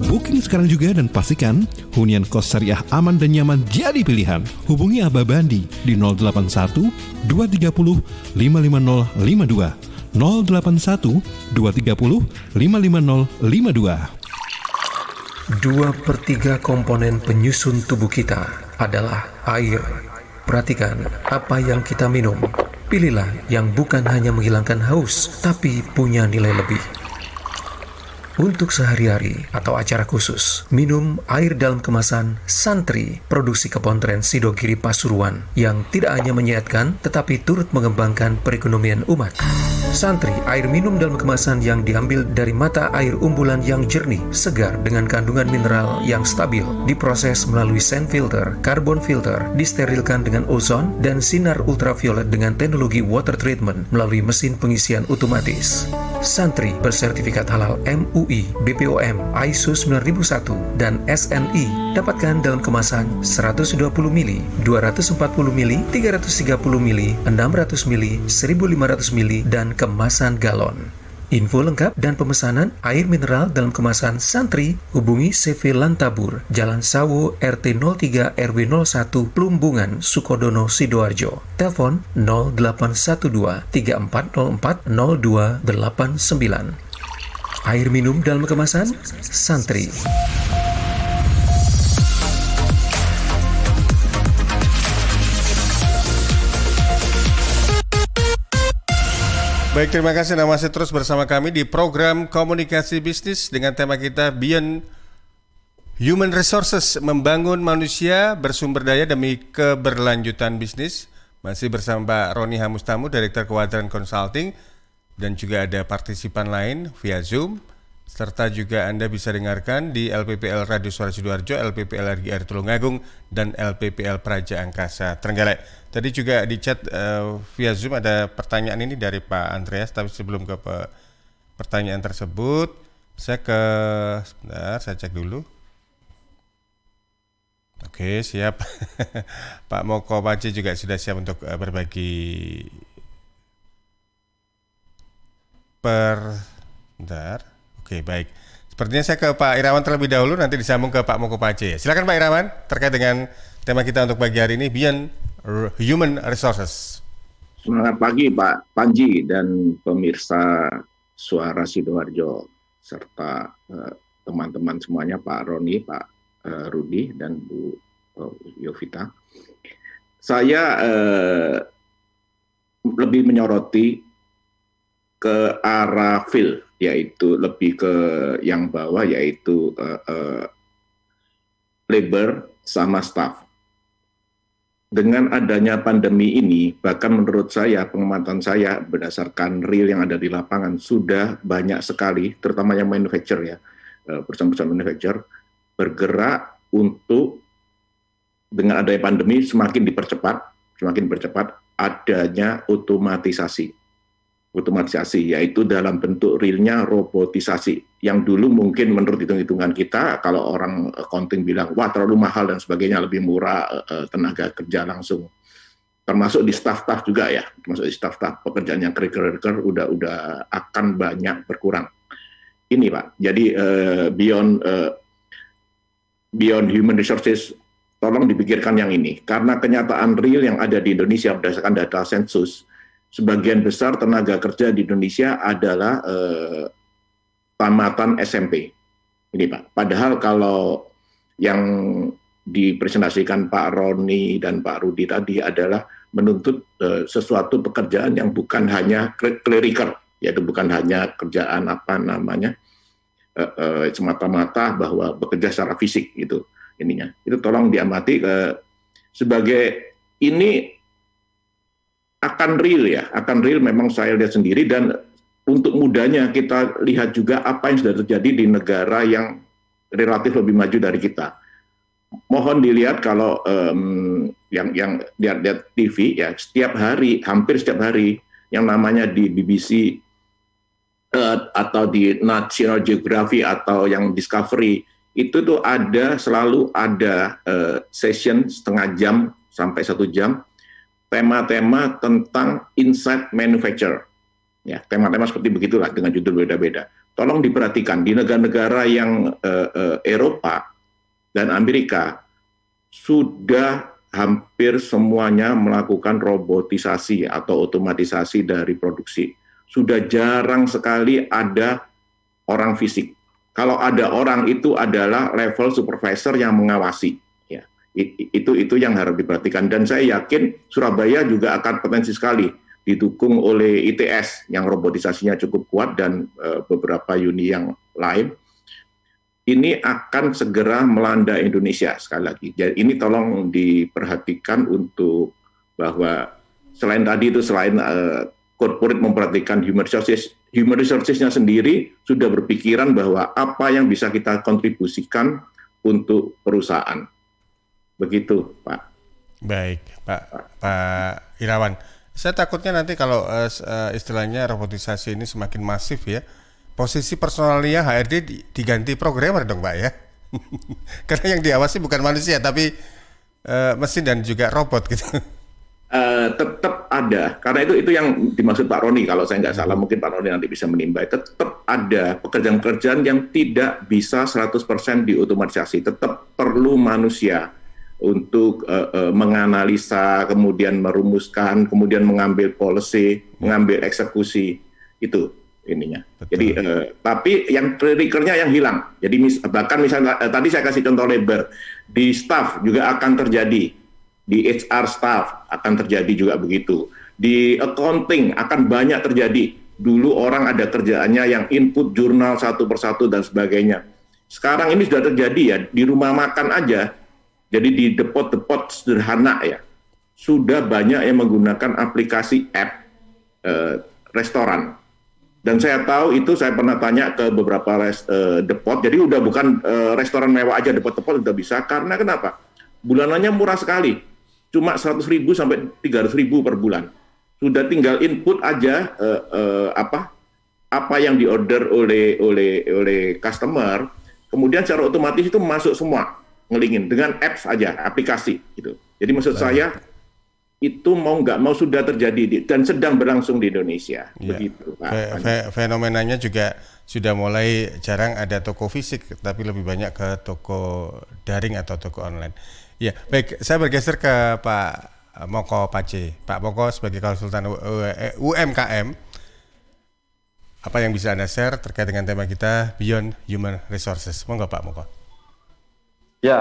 Booking sekarang juga dan pastikan hunian kos syariah aman dan nyaman jadi pilihan. Hubungi Abah Bandi di 081 230 55052 081 230 55052. 2/3 komponen penyusun tubuh kita adalah air. Perhatikan apa yang kita minum. Pilihlah yang bukan hanya menghilangkan haus, tapi punya nilai lebih. Untuk sehari-hari atau acara khusus, minum air dalam kemasan Santri, produksi Kepontren Sidogiri Pasuruan, yang tidak hanya menyehatkan, tetapi turut mengembangkan perekonomian umat. Santri, air minum dalam kemasan yang diambil dari mata air umbulan yang jernih, segar dengan kandungan mineral yang stabil, diproses melalui sand filter, carbon filter, disterilkan dengan ozon, dan sinar ultraviolet dengan teknologi water treatment melalui mesin pengisian otomatis. Santri bersertifikat halal MUI, BPOM, ISO 9001, dan SNI. Dapatkan dalam kemasan 120 ml, 240 ml, 330 ml, 600 ml, 1500 ml, dan kemasan galon. Info lengkap dan pemesanan air mineral dalam kemasan Santri, hubungi CV Lantabur, Jalan Sawo, RT 03 RW 01, Plumbungan, Sukodono, Sidoarjo. Telepon 0812 3404 0289. Air minum dalam kemasan Santri. Baik, terima kasih Anda masih terus bersama kami di program Komunikasi Bisnis dengan tema kita Beyond Human Resources, membangun manusia bersumber daya demi keberlanjutan bisnis. Masih bersama Pak Roni Hamustamu, Direktur Kewadaran Consulting, dan juga ada partisipan lain via Zoom, serta juga Anda bisa dengarkan di LPPL Radio Suara Sidoarjo, LPPL RGR Tulungagung, dan LPPL Praja Angkasa Trenggalek. Tadi juga di chat via Zoom ada pertanyaan ini dari Pak Andreas, tapi sebelum ke pertanyaan tersebut, sebentar, saya cek dulu. Oke, siap. Pak Moko Pace juga sudah siap untuk berbagi. Bentar. Oke, baik. Sepertinya saya ke Pak Irawan terlebih dahulu, nanti disambung ke Pak Moko Pace. Silakan Pak Irawan, terkait dengan tema kita untuk pagi hari ini, Beyond Human Resources. Selamat pagi Pak Panji dan pemirsa Suara Sidoarjo, serta teman-teman semuanya, Pak Roni, Pak Rudi, dan Bu Yovita. Saya lebih menyoroti ke arah field, yaitu lebih ke yang bawah, yaitu labor sama staf. Dengan adanya pandemi ini, bahkan menurut saya, pengamatan saya berdasarkan real yang ada di lapangan, sudah banyak sekali, terutama yang manufacturer ya, perusahaan-perusahaan manufacturer, bergerak untuk dengan adanya pandemi semakin dipercepat adanya otomatisasi, yaitu dalam bentuk realnya robotisasi. Yang dulu mungkin menurut hitung-hitungan kita, kalau orang accounting bilang, wah terlalu mahal dan sebagainya, lebih murah tenaga kerja langsung. Termasuk di staff-staff juga ya, termasuk di staff-staff pekerjaan yang critical udah akan banyak berkurang. Ini Pak, jadi beyond human resources, tolong dipikirkan yang ini. Karena kenyataan real yang ada di Indonesia berdasarkan data sensus, sebagian besar tenaga kerja di Indonesia adalah tamatan SMP. Ini Pak. Padahal kalau yang dipresentasikan Pak Roni dan Pak Rudi tadi adalah menuntut sesuatu pekerjaan yang bukan hanya clerical, yaitu bukan hanya kerjaan semata-mata bahwa bekerja secara fisik gitu ininya. Itu tolong diamati sebagai ini akan real memang saya lihat sendiri. Dan untuk mudahnya kita lihat juga apa yang sudah terjadi di negara yang relatif lebih maju dari kita. Mohon dilihat kalau yang lihat TV ya, hampir setiap hari yang namanya di BBC atau di National Geographic atau yang Discovery, itu tuh selalu ada session setengah jam sampai 1 jam, tema-tema tentang inside manufacture. Ya, tema-tema seperti begitulah dengan judul beda-beda. Tolong diperhatikan di negara-negara yang Eropa dan Amerika sudah hampir semuanya melakukan robotisasi atau otomatisasi dari produksi. Sudah jarang sekali ada orang fisik. Kalau ada orang itu adalah level supervisor yang mengawasi. Ya, itu yang harus diperhatikan. Dan saya yakin Surabaya juga akan potensi sekali didukung oleh ITS yang robotisasinya cukup kuat dan beberapa uni yang lain. Ini akan segera melanda Indonesia sekali lagi. Jadi ini tolong diperhatikan untuk bahwa selain corporate memperhatikan human resources-nya sendiri sudah berpikiran bahwa apa yang bisa kita kontribusikan untuk perusahaan. Begitu, Pak. Baik, Pak Irawan. Saya takutnya nanti kalau istilahnya robotisasi ini semakin masif ya, posisi personalnya HRD diganti programmer dong Pak ya. Karena yang diawasi bukan manusia tapi mesin dan juga robot gitu. Tetap ada, karena itu yang dimaksud Pak Roni, kalau saya nggak salah, mungkin Pak Roni nanti bisa menimba. Tetap ada pekerjaan-pekerjaan yang tidak bisa 100% diotomatisasi, tetap perlu manusia untuk menganalisa, kemudian merumuskan, kemudian mengambil policy, mengambil eksekusi, itu ininya. Betul. Jadi tapi yang critical-nya yang hilang. Jadi bahkan misalnya tadi saya kasih contoh labor, di staff juga akan terjadi, di HR staff akan terjadi juga begitu, di accounting akan banyak terjadi. Dulu orang ada kerjaannya yang input jurnal satu persatu dan sebagainya. Sekarang ini sudah terjadi ya, di rumah makan aja. Jadi di depot-depot sederhana ya, sudah banyak yang menggunakan aplikasi app restoran. Dan saya tahu itu, saya pernah tanya ke beberapa depot, jadi udah bukan restoran mewah aja, depot-depot udah bisa. Karena kenapa? Bulanannya murah sekali, cuma 100.000 sampai 300.000 per bulan. Sudah tinggal input aja apa yang diorder oleh customer, kemudian secara otomatis itu masuk semua. Ngelingin dengan apps aja, aplikasi gitu. Jadi maksud saya itu mau nggak mau sudah terjadi dan sedang berlangsung di Indonesia. Ya. Begitu Pak. Fenomenanya juga sudah mulai jarang ada toko fisik, tapi lebih banyak ke toko daring atau toko online. Ya, baik. Saya bergeser ke Pak Moko Pace. Pak Moko sebagai konsultan UMKM, apa yang bisa Anda share terkait dengan tema kita Beyond Human Resources? Monggo Pak Moko. Ya,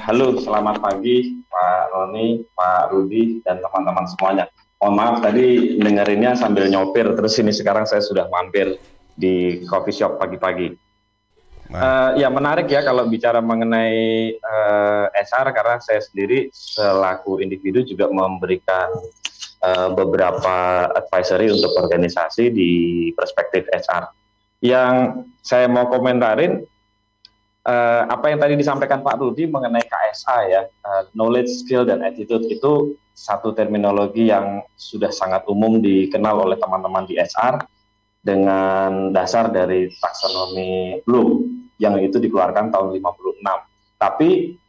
halo, selamat pagi Pak Roni, Pak Rudi, dan teman-teman semuanya. Mohon maaf tadi dengerinnya sambil nyopir, terus ini sekarang saya sudah mampir di coffee shop pagi-pagi. Ya menarik ya kalau bicara mengenai HR, karena saya sendiri selaku individu juga memberikan beberapa advisory untuk organisasi di perspektif HR. Yang saya mau komentarin apa yang tadi disampaikan Pak Rudi mengenai KSA ya, knowledge, skill, dan attitude itu satu terminologi yang sudah sangat umum dikenal oleh teman-teman di HR dengan dasar dari taksonomi Bloom yang itu dikeluarkan tahun 56. Tapi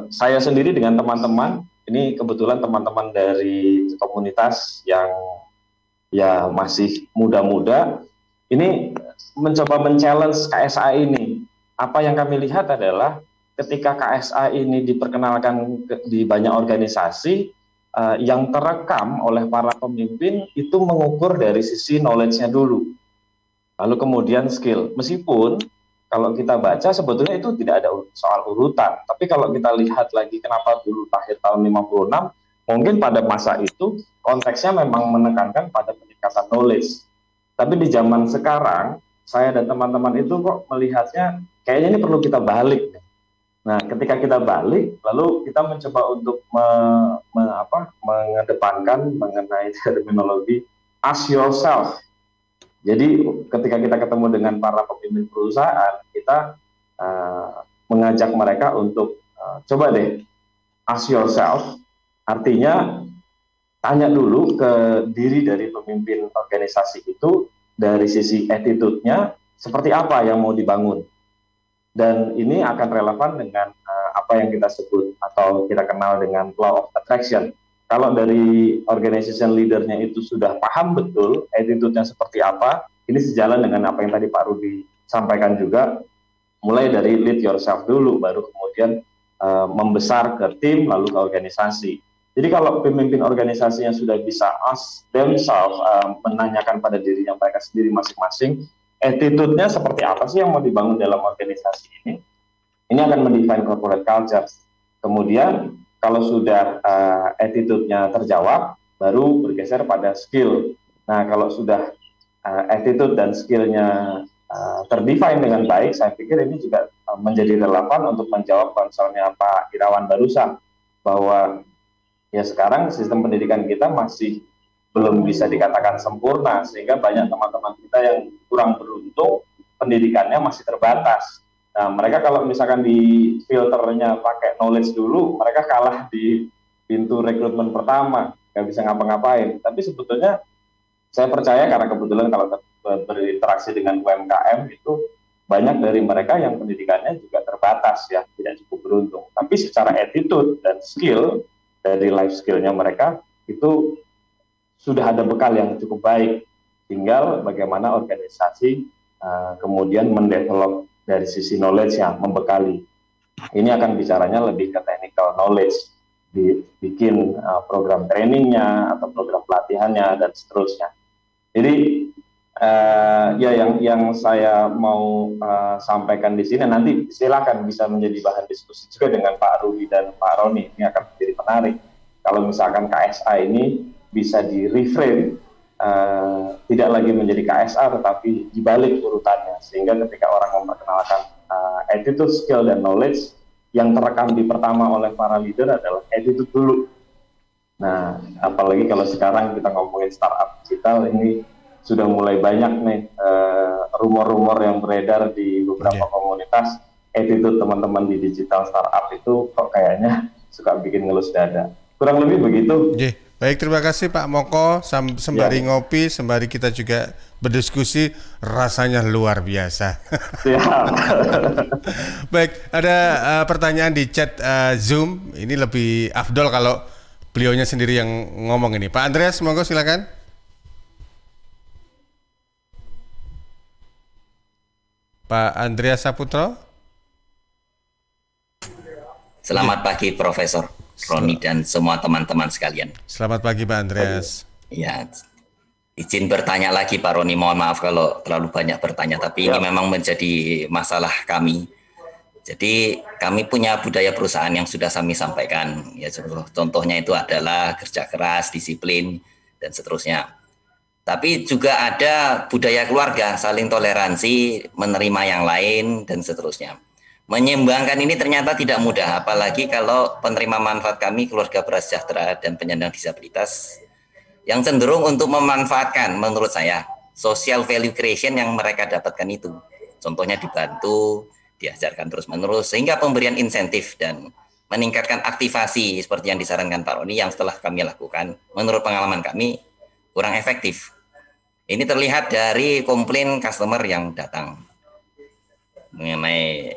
saya sendiri dengan teman-teman, ini kebetulan teman-teman dari komunitas yang ya masih muda-muda, ini mencoba men-challenge KSA ini. Apa yang kami lihat adalah ketika KSA ini diperkenalkan di banyak organisasi, yang terekam oleh para pemimpin itu mengukur dari sisi knowledge-nya dulu. Lalu kemudian skill. Meskipun kalau kita baca sebetulnya itu tidak ada soal urutan. Tapi kalau kita lihat lagi kenapa dulu akhir tahun 56, mungkin pada masa itu konteksnya memang menekankan pada peningkatan knowledge. Tapi di zaman sekarang, saya dan teman-teman itu kok melihatnya kayaknya ini perlu kita balik. Nah, ketika kita balik, lalu kita mencoba untuk mengedepankan mengenai terminologi ask yourself. Jadi ketika kita ketemu dengan para pemimpin perusahaan, kita mengajak mereka untuk coba deh ask yourself, artinya tanya dulu ke diri dari pemimpin organisasi itu dari sisi attitude-nya seperti apa yang mau dibangun. Dan ini akan relevan dengan apa yang kita sebut atau kita kenal dengan law of attraction. Kalau dari organization leader-nya itu sudah paham betul attitude-nya seperti apa, ini sejalan dengan apa yang tadi Pak Rudi sampaikan juga, mulai dari lead yourself dulu, baru kemudian membesar ke tim, lalu ke organisasi. Jadi kalau pemimpin organisasinya sudah bisa ask themselves, menanyakan pada dirinya mereka sendiri masing-masing, attitude-nya seperti apa sih yang mau dibangun dalam organisasi ini akan mendefine corporate culture. Kemudian kalau sudah attitude-nya terjawab, baru bergeser pada skill. Nah, kalau sudah attitude dan skill-nya terdefine dengan baik, saya pikir ini juga menjadi relevan untuk menjawab concern-nya Pak Irawan barusan, bahwa ya sekarang sistem pendidikan kita masih belum bisa dikatakan sempurna, sehingga banyak teman-teman kita yang kurang beruntung, pendidikannya masih terbatas. Nah, mereka kalau misalkan di filternya pakai knowledge dulu, mereka kalah di pintu rekrutmen pertama, nggak bisa ngapa-ngapain. Tapi sebetulnya saya percaya, karena kebetulan kalau berinteraksi dengan UMKM itu banyak dari mereka yang pendidikannya juga terbatas ya, tidak cukup beruntung. Tapi secara attitude dan skill dari life skill-nya mereka itu sudah ada bekal yang cukup baik. Tinggal bagaimana organisasi kemudian mendevelop dari sisi knowledge yang membekali. Ini akan bicaranya lebih ke technical knowledge, bikin program trainingnya atau program pelatihannya dan seterusnya. Jadi ya yang saya mau sampaikan di sini, nanti silakan bisa menjadi bahan diskusi juga dengan Pak Rudi dan Pak Roni. Ini akan menjadi menarik kalau misalkan KSA ini bisa di reframe, tidak lagi menjadi KSA tetapi dibalik urutannya, sehingga ketika orang memperkenalkan attitude, skill, dan knowledge, yang terekam di pertama oleh para leader adalah attitude dulu. Nah, apalagi kalau sekarang kita ngomongin startup digital, ini sudah mulai banyak nih rumor-rumor yang beredar di beberapa komunitas, attitude teman-teman di digital startup itu kok kayaknya suka bikin ngelus dada. Kurang lebih begitu. Baik, terima kasih Pak Moko. Sembari ngopi, sembari kita juga berdiskusi, rasanya luar biasa. Baik, ada pertanyaan di chat Zoom. Ini lebih afdol kalau beliaunya sendiri yang ngomong ini. Pak Andreas, monggo silakan. Pak Andreas Saputro. Selamat pagi Profesor Roni dan semua teman-teman sekalian. Selamat pagi Pak Andreas. Ya, izin bertanya lagi Pak Roni, mohon maaf kalau terlalu banyak bertanya, tapi ini memang menjadi masalah kami. Jadi kami punya budaya perusahaan yang sudah kami sampaikan. Ya, contohnya itu adalah kerja keras, disiplin, dan seterusnya. Tapi juga ada budaya keluarga, saling toleransi, menerima yang lain, dan seterusnya. Menyeimbangkan ini ternyata tidak mudah, apalagi kalau penerima manfaat kami keluarga prasejahtera dan penyandang disabilitas yang cenderung untuk memanfaatkan, menurut saya, social value creation yang mereka dapatkan itu. Contohnya dibantu, diajarkan terus-menerus, sehingga pemberian insentif dan meningkatkan aktivasi seperti yang disarankan Pak Roni yang setelah kami lakukan, menurut pengalaman kami kurang efektif. Ini terlihat dari komplain customer yang datang mengenai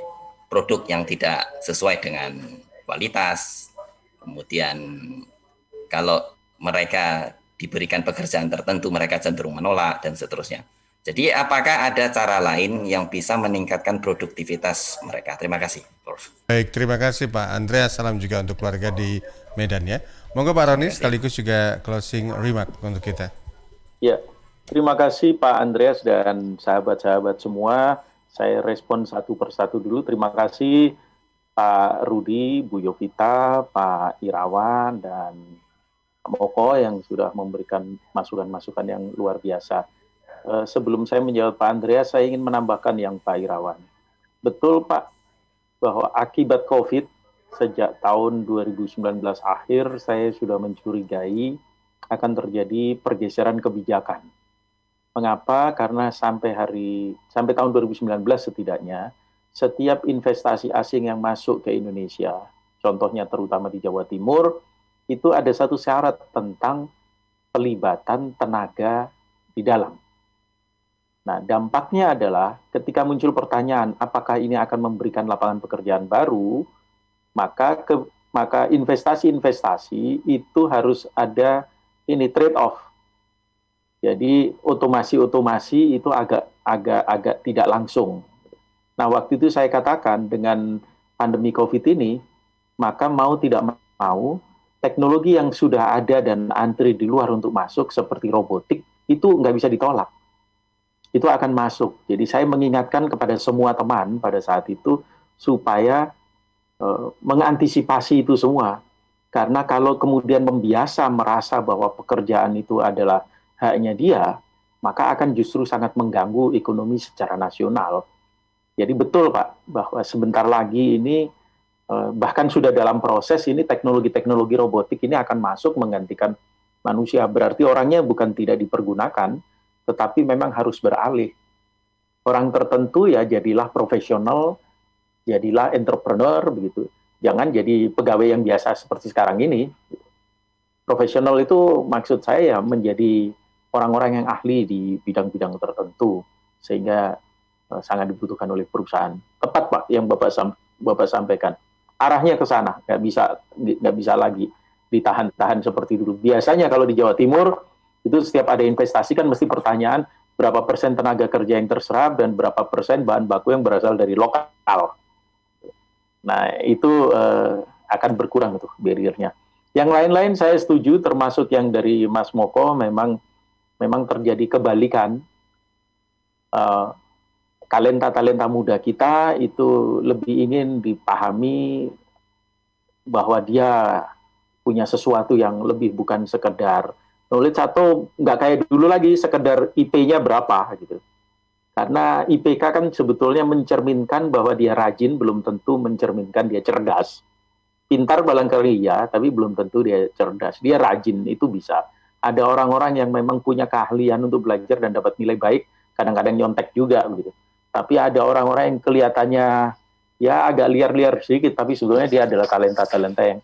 produk yang tidak sesuai dengan kualitas, kemudian kalau mereka diberikan pekerjaan tertentu mereka cenderung menolak dan seterusnya. Jadi apakah ada cara lain yang bisa meningkatkan produktivitas mereka? Terima kasih, Prof. Baik, terima kasih Pak Andreas. Salam juga untuk keluarga di Medan ya. Monggo Pak Roni sekaligus juga closing remark untuk kita. Ya, terima kasih Pak Andreas dan sahabat-sahabat semua. Saya respon satu persatu dulu. Terima kasih Pak Rudi, Bu Yovita, Pak Irawan, dan Pak Moko yang sudah memberikan masukan-masukan yang luar biasa. Sebelum saya menjawab Pak Andreas, saya ingin menambahkan yang Pak Irawan. Betul Pak, bahwa akibat COVID, sejak tahun 2019 akhir, saya sudah mencurigai akan terjadi pergeseran kebijakan. Mengapa? Karena sampai tahun 2019 setidaknya, setiap investasi asing yang masuk ke Indonesia, contohnya terutama di Jawa Timur, itu ada satu syarat tentang pelibatan tenaga di dalam. Nah, dampaknya adalah ketika muncul pertanyaan apakah ini akan memberikan lapangan pekerjaan baru, maka investasi-investasi itu harus ada trade off. Jadi otomasi itu agak tidak langsung. Nah, waktu itu saya katakan dengan pandemi COVID ini, maka mau tidak mau teknologi yang sudah ada dan antri di luar untuk masuk seperti robotik itu nggak bisa ditolak. Itu akan masuk. Jadi saya mengingatkan kepada semua teman pada saat itu supaya mengantisipasi itu semua. Karena kalau kemudian membiasa merasa bahwa pekerjaan itu adalah haknya dia, maka akan justru sangat mengganggu ekonomi secara nasional. Jadi betul Pak, bahwa sebentar lagi ini bahkan sudah dalam proses ini teknologi-teknologi robotik ini akan masuk menggantikan manusia. Berarti orangnya bukan tidak dipergunakan, tetapi memang harus beralih. Orang tertentu ya jadilah profesional, jadilah entrepreneur begitu. Jangan jadi pegawai yang biasa seperti sekarang ini. Profesional itu maksud saya ya menjadi orang-orang yang ahli di bidang-bidang tertentu sehingga sangat dibutuhkan oleh perusahaan. Tepat Pak yang Bapak sampaikan. Arahnya ke sana, nggak bisa lagi ditahan-tahan seperti dulu. Biasanya kalau di Jawa Timur itu setiap ada investasi kan mesti pertanyaan berapa persen tenaga kerja yang terserap dan berapa persen bahan baku yang berasal dari lokal. Nah, itu akan berkurang tuh barrier-nya. Yang lain-lain saya setuju, termasuk yang dari Mas Moko, memang terjadi kebalikan. Talenta muda kita itu lebih ingin dipahami bahwa dia punya sesuatu yang lebih bukan sekedar knowledge atau nggak kayak dulu lagi sekedar IP-nya berapa gitu. Karena IPK kan sebetulnya mencerminkan bahwa dia rajin, belum tentu mencerminkan dia cerdas. Pintar barangkali ya, tapi belum tentu dia cerdas. Dia rajin, itu bisa. Ada orang-orang yang memang punya keahlian untuk belajar dan dapat nilai baik, kadang-kadang nyontek juga gitu. Tapi ada orang-orang yang kelihatannya ya agak liar-liar sedikit, tapi sebetulnya dia adalah talenta-talenta yang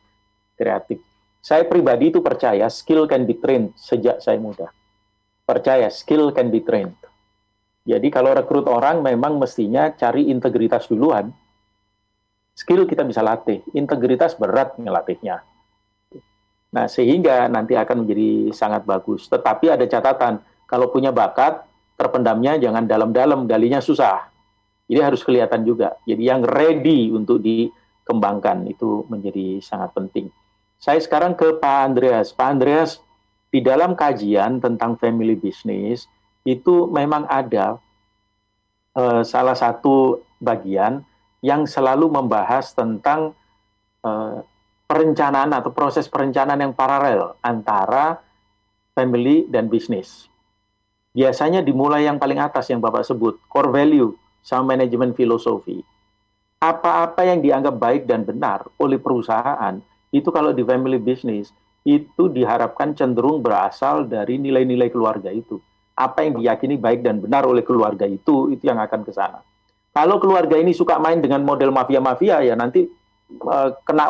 kreatif. Saya pribadi itu percaya skill can be trained sejak saya muda. Percaya skill can be trained. Jadi kalau rekrut orang memang mestinya cari integritas duluan. Skill kita bisa latih, integritas berat ngelatihnya. Nah, sehingga nanti akan menjadi sangat bagus. Tetapi ada catatan, kalau punya bakat, terpendamnya jangan dalam-dalam, galinya susah. Jadi harus kelihatan juga. Jadi yang ready untuk dikembangkan itu menjadi sangat penting. Saya sekarang ke Pak Andreas. Pak Andreas, di dalam kajian tentang family business, itu memang ada salah satu bagian yang selalu membahas tentang perencanaan atau proses perencanaan yang paralel antara family dan bisnis. biasanya dimulai yang paling atas yang Bapak sebut, core value sama manajemen filosofi. Apa-apa yang dianggap baik dan benar oleh perusahaan, itu kalau di family business, itu diharapkan cenderung berasal dari nilai-nilai keluarga itu. Apa yang diyakini baik dan benar oleh keluarga itu yang akan ke sana. Kalau keluarga ini suka main dengan model mafia-mafia, ya nanti kena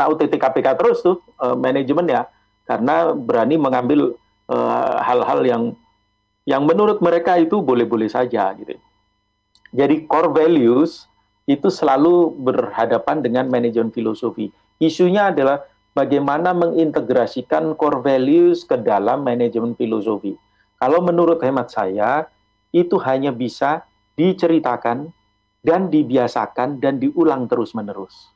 UTT KPK terus tuh manajemen ya, karena berani mengambil hal-hal yang menurut mereka itu boleh-boleh saja gitu. Jadi core values itu selalu berhadapan dengan manajemen filosofi. Isunya adalah bagaimana mengintegrasikan core values ke dalam manajemen filosofi. Kalau menurut hemat saya, itu hanya bisa diceritakan dan dibiasakan dan diulang terus-menerus.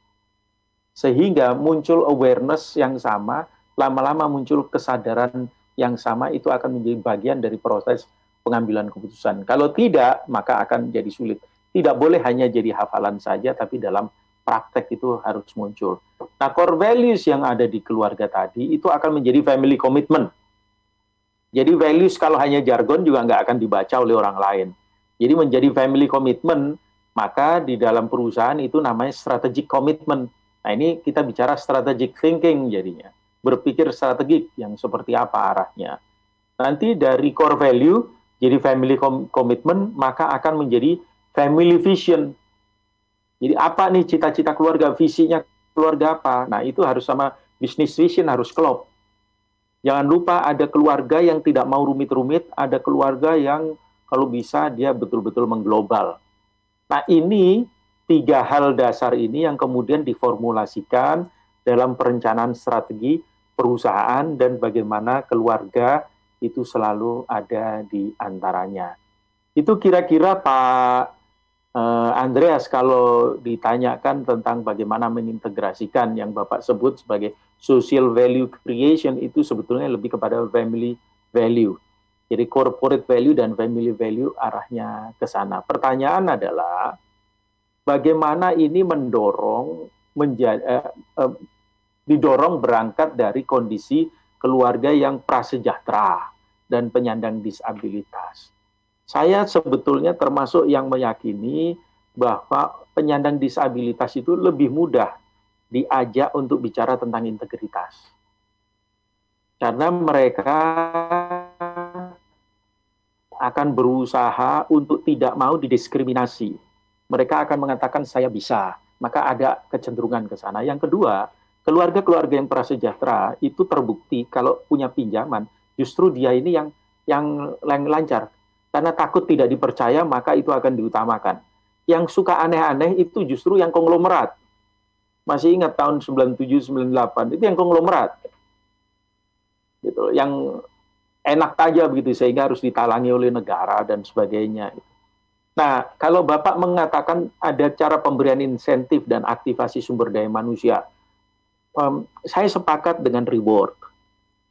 Sehingga muncul awareness yang sama, lama-lama muncul kesadaran yang sama, itu akan menjadi bagian dari proses pengambilan keputusan. Kalau tidak, maka akan jadi sulit. Tidak boleh hanya jadi hafalan saja, tapi dalam praktek itu harus muncul. Nah, core values yang ada di keluarga tadi, itu akan menjadi family commitment. Jadi values kalau hanya jargon juga nggak akan dibaca oleh orang lain. Jadi menjadi family commitment, maka di dalam perusahaan itu namanya strategic commitment. Nah, ini kita bicara strategic thinking jadinya. Berpikir strategik yang seperti apa arahnya. Nanti dari core value jadi family commitment, maka akan menjadi family vision. Jadi apa nih cita-cita keluarga, visinya keluarga apa? Nah, itu harus sama business vision harus klop. Jangan lupa ada keluarga yang tidak mau rumit-rumit, ada keluarga yang kalau bisa dia betul-betul mengglobal. Nah, ini 3 hal dasar ini yang kemudian diformulasikan dalam perencanaan strategi perusahaan dan bagaimana keluarga itu selalu ada di antaranya. Itu kira-kira Pak Andreas, kalau ditanyakan tentang bagaimana mengintegrasikan yang Bapak sebut sebagai social value creation, itu sebetulnya lebih kepada family value. Jadi corporate value dan family value arahnya ke sana. Pertanyaan adalah bagaimana ini didorong berangkat dari kondisi keluarga yang prasejahtera dan penyandang disabilitas. Saya sebetulnya termasuk yang meyakini bahwa penyandang disabilitas itu lebih mudah diajak untuk bicara tentang integritas. Karena mereka akan berusaha untuk tidak mau didiskriminasi. Mereka akan mengatakan saya bisa, maka ada kecenderungan ke sana. Yang kedua, keluarga-keluarga yang prasejahtera itu terbukti kalau punya pinjaman, justru dia ini yang lancar. Karena takut tidak dipercaya, maka itu akan diutamakan. Yang suka aneh-aneh itu justru yang konglomerat. Masih ingat tahun 97-98, itu yang konglomerat. Gitu, yang enak aja begitu, sehingga harus ditalangi oleh negara dan sebagainya. Nah, kalau Bapak mengatakan ada cara pemberian insentif dan aktivasi sumber daya manusia, saya sepakat dengan reward.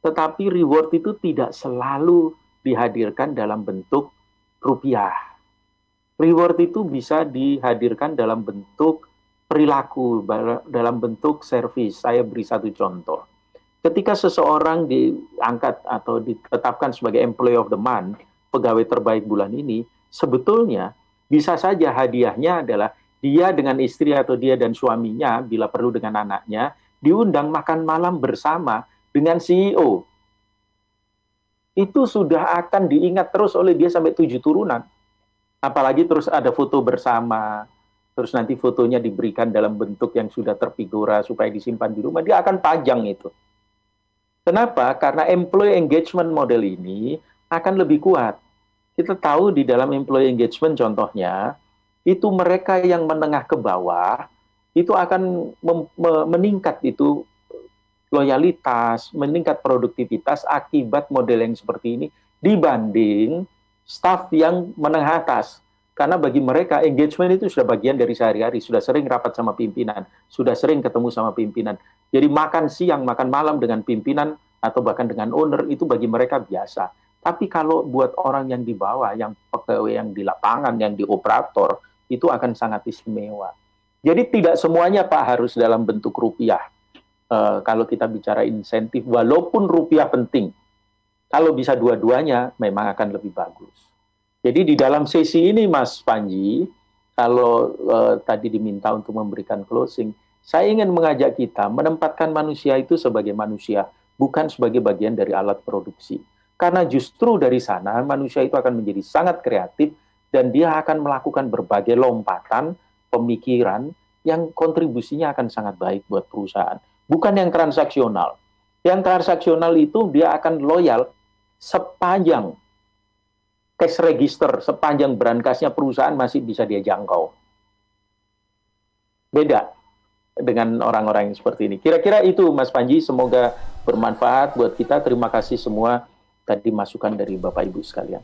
Tetapi reward itu tidak selalu dihadirkan dalam bentuk rupiah. Reward itu bisa dihadirkan dalam bentuk perilaku, dalam bentuk servis. Saya beri satu contoh. Ketika seseorang diangkat atau ditetapkan sebagai employee of the month, pegawai terbaik bulan ini, sebetulnya bisa saja hadiahnya adalah dia dengan istri atau dia dan suaminya, bila perlu dengan anaknya, diundang makan malam bersama dengan CEO. Itu sudah akan diingat terus oleh dia sampai 7 turunan. Apalagi terus ada foto bersama, terus nanti fotonya diberikan dalam bentuk yang sudah terfigura supaya disimpan di rumah, dia akan pajang itu. Kenapa? Karena employee engagement model ini akan lebih kuat. Kita tahu di dalam employee engagement contohnya, itu mereka yang menengah ke bawah, itu akan meningkat itu loyalitas, meningkat produktivitas akibat model yang seperti ini dibanding staf yang menengah atas. Karena bagi mereka engagement itu sudah bagian dari sehari-hari, sudah sering rapat sama pimpinan, sudah sering ketemu sama pimpinan. Jadi makan siang, makan malam dengan pimpinan atau bahkan dengan owner itu bagi mereka biasa. Tapi kalau buat orang yang di bawah, yang pegawai yang di lapangan, yang di operator, itu akan sangat istimewa. Jadi tidak semuanya Pak harus dalam bentuk rupiah. Kalau kita bicara insentif, walaupun rupiah penting, Kalau bisa dua-duanya, memang akan lebih bagus. Jadi di dalam sesi ini, Mas Panji, kalau tadi diminta untuk memberikan closing, saya ingin mengajak kita menempatkan manusia itu sebagai manusia, bukan sebagai bagian dari alat produksi. Karena justru dari sana, manusia itu akan menjadi sangat kreatif, dan dia akan melakukan berbagai lompatan, pemikiran, yang kontribusinya akan sangat baik buat perusahaan. Bukan yang transaksional. Yang transaksional itu dia akan loyal sepanjang cash register, sepanjang brankasnya perusahaan masih bisa dia jangkau. Beda dengan orang-orang yang seperti ini. Kira-kira itu Mas Panji, semoga bermanfaat buat kita. Terima kasih semua tadi masukan dari Bapak Ibu sekalian.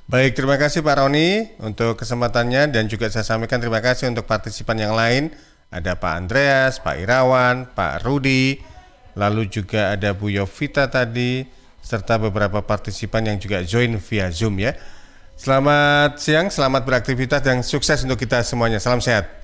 Baik, terima kasih Pak Roni untuk kesempatannya, dan juga saya sampaikan terima kasih untuk partisipan yang lain. Ada Pak Andreas, Pak Irawan, Pak Rudi, lalu juga ada Bu Yovita tadi, serta beberapa partisipan yang juga join via Zoom ya. Selamat siang, selamat beraktivitas dan sukses untuk kita semuanya. Salam sehat.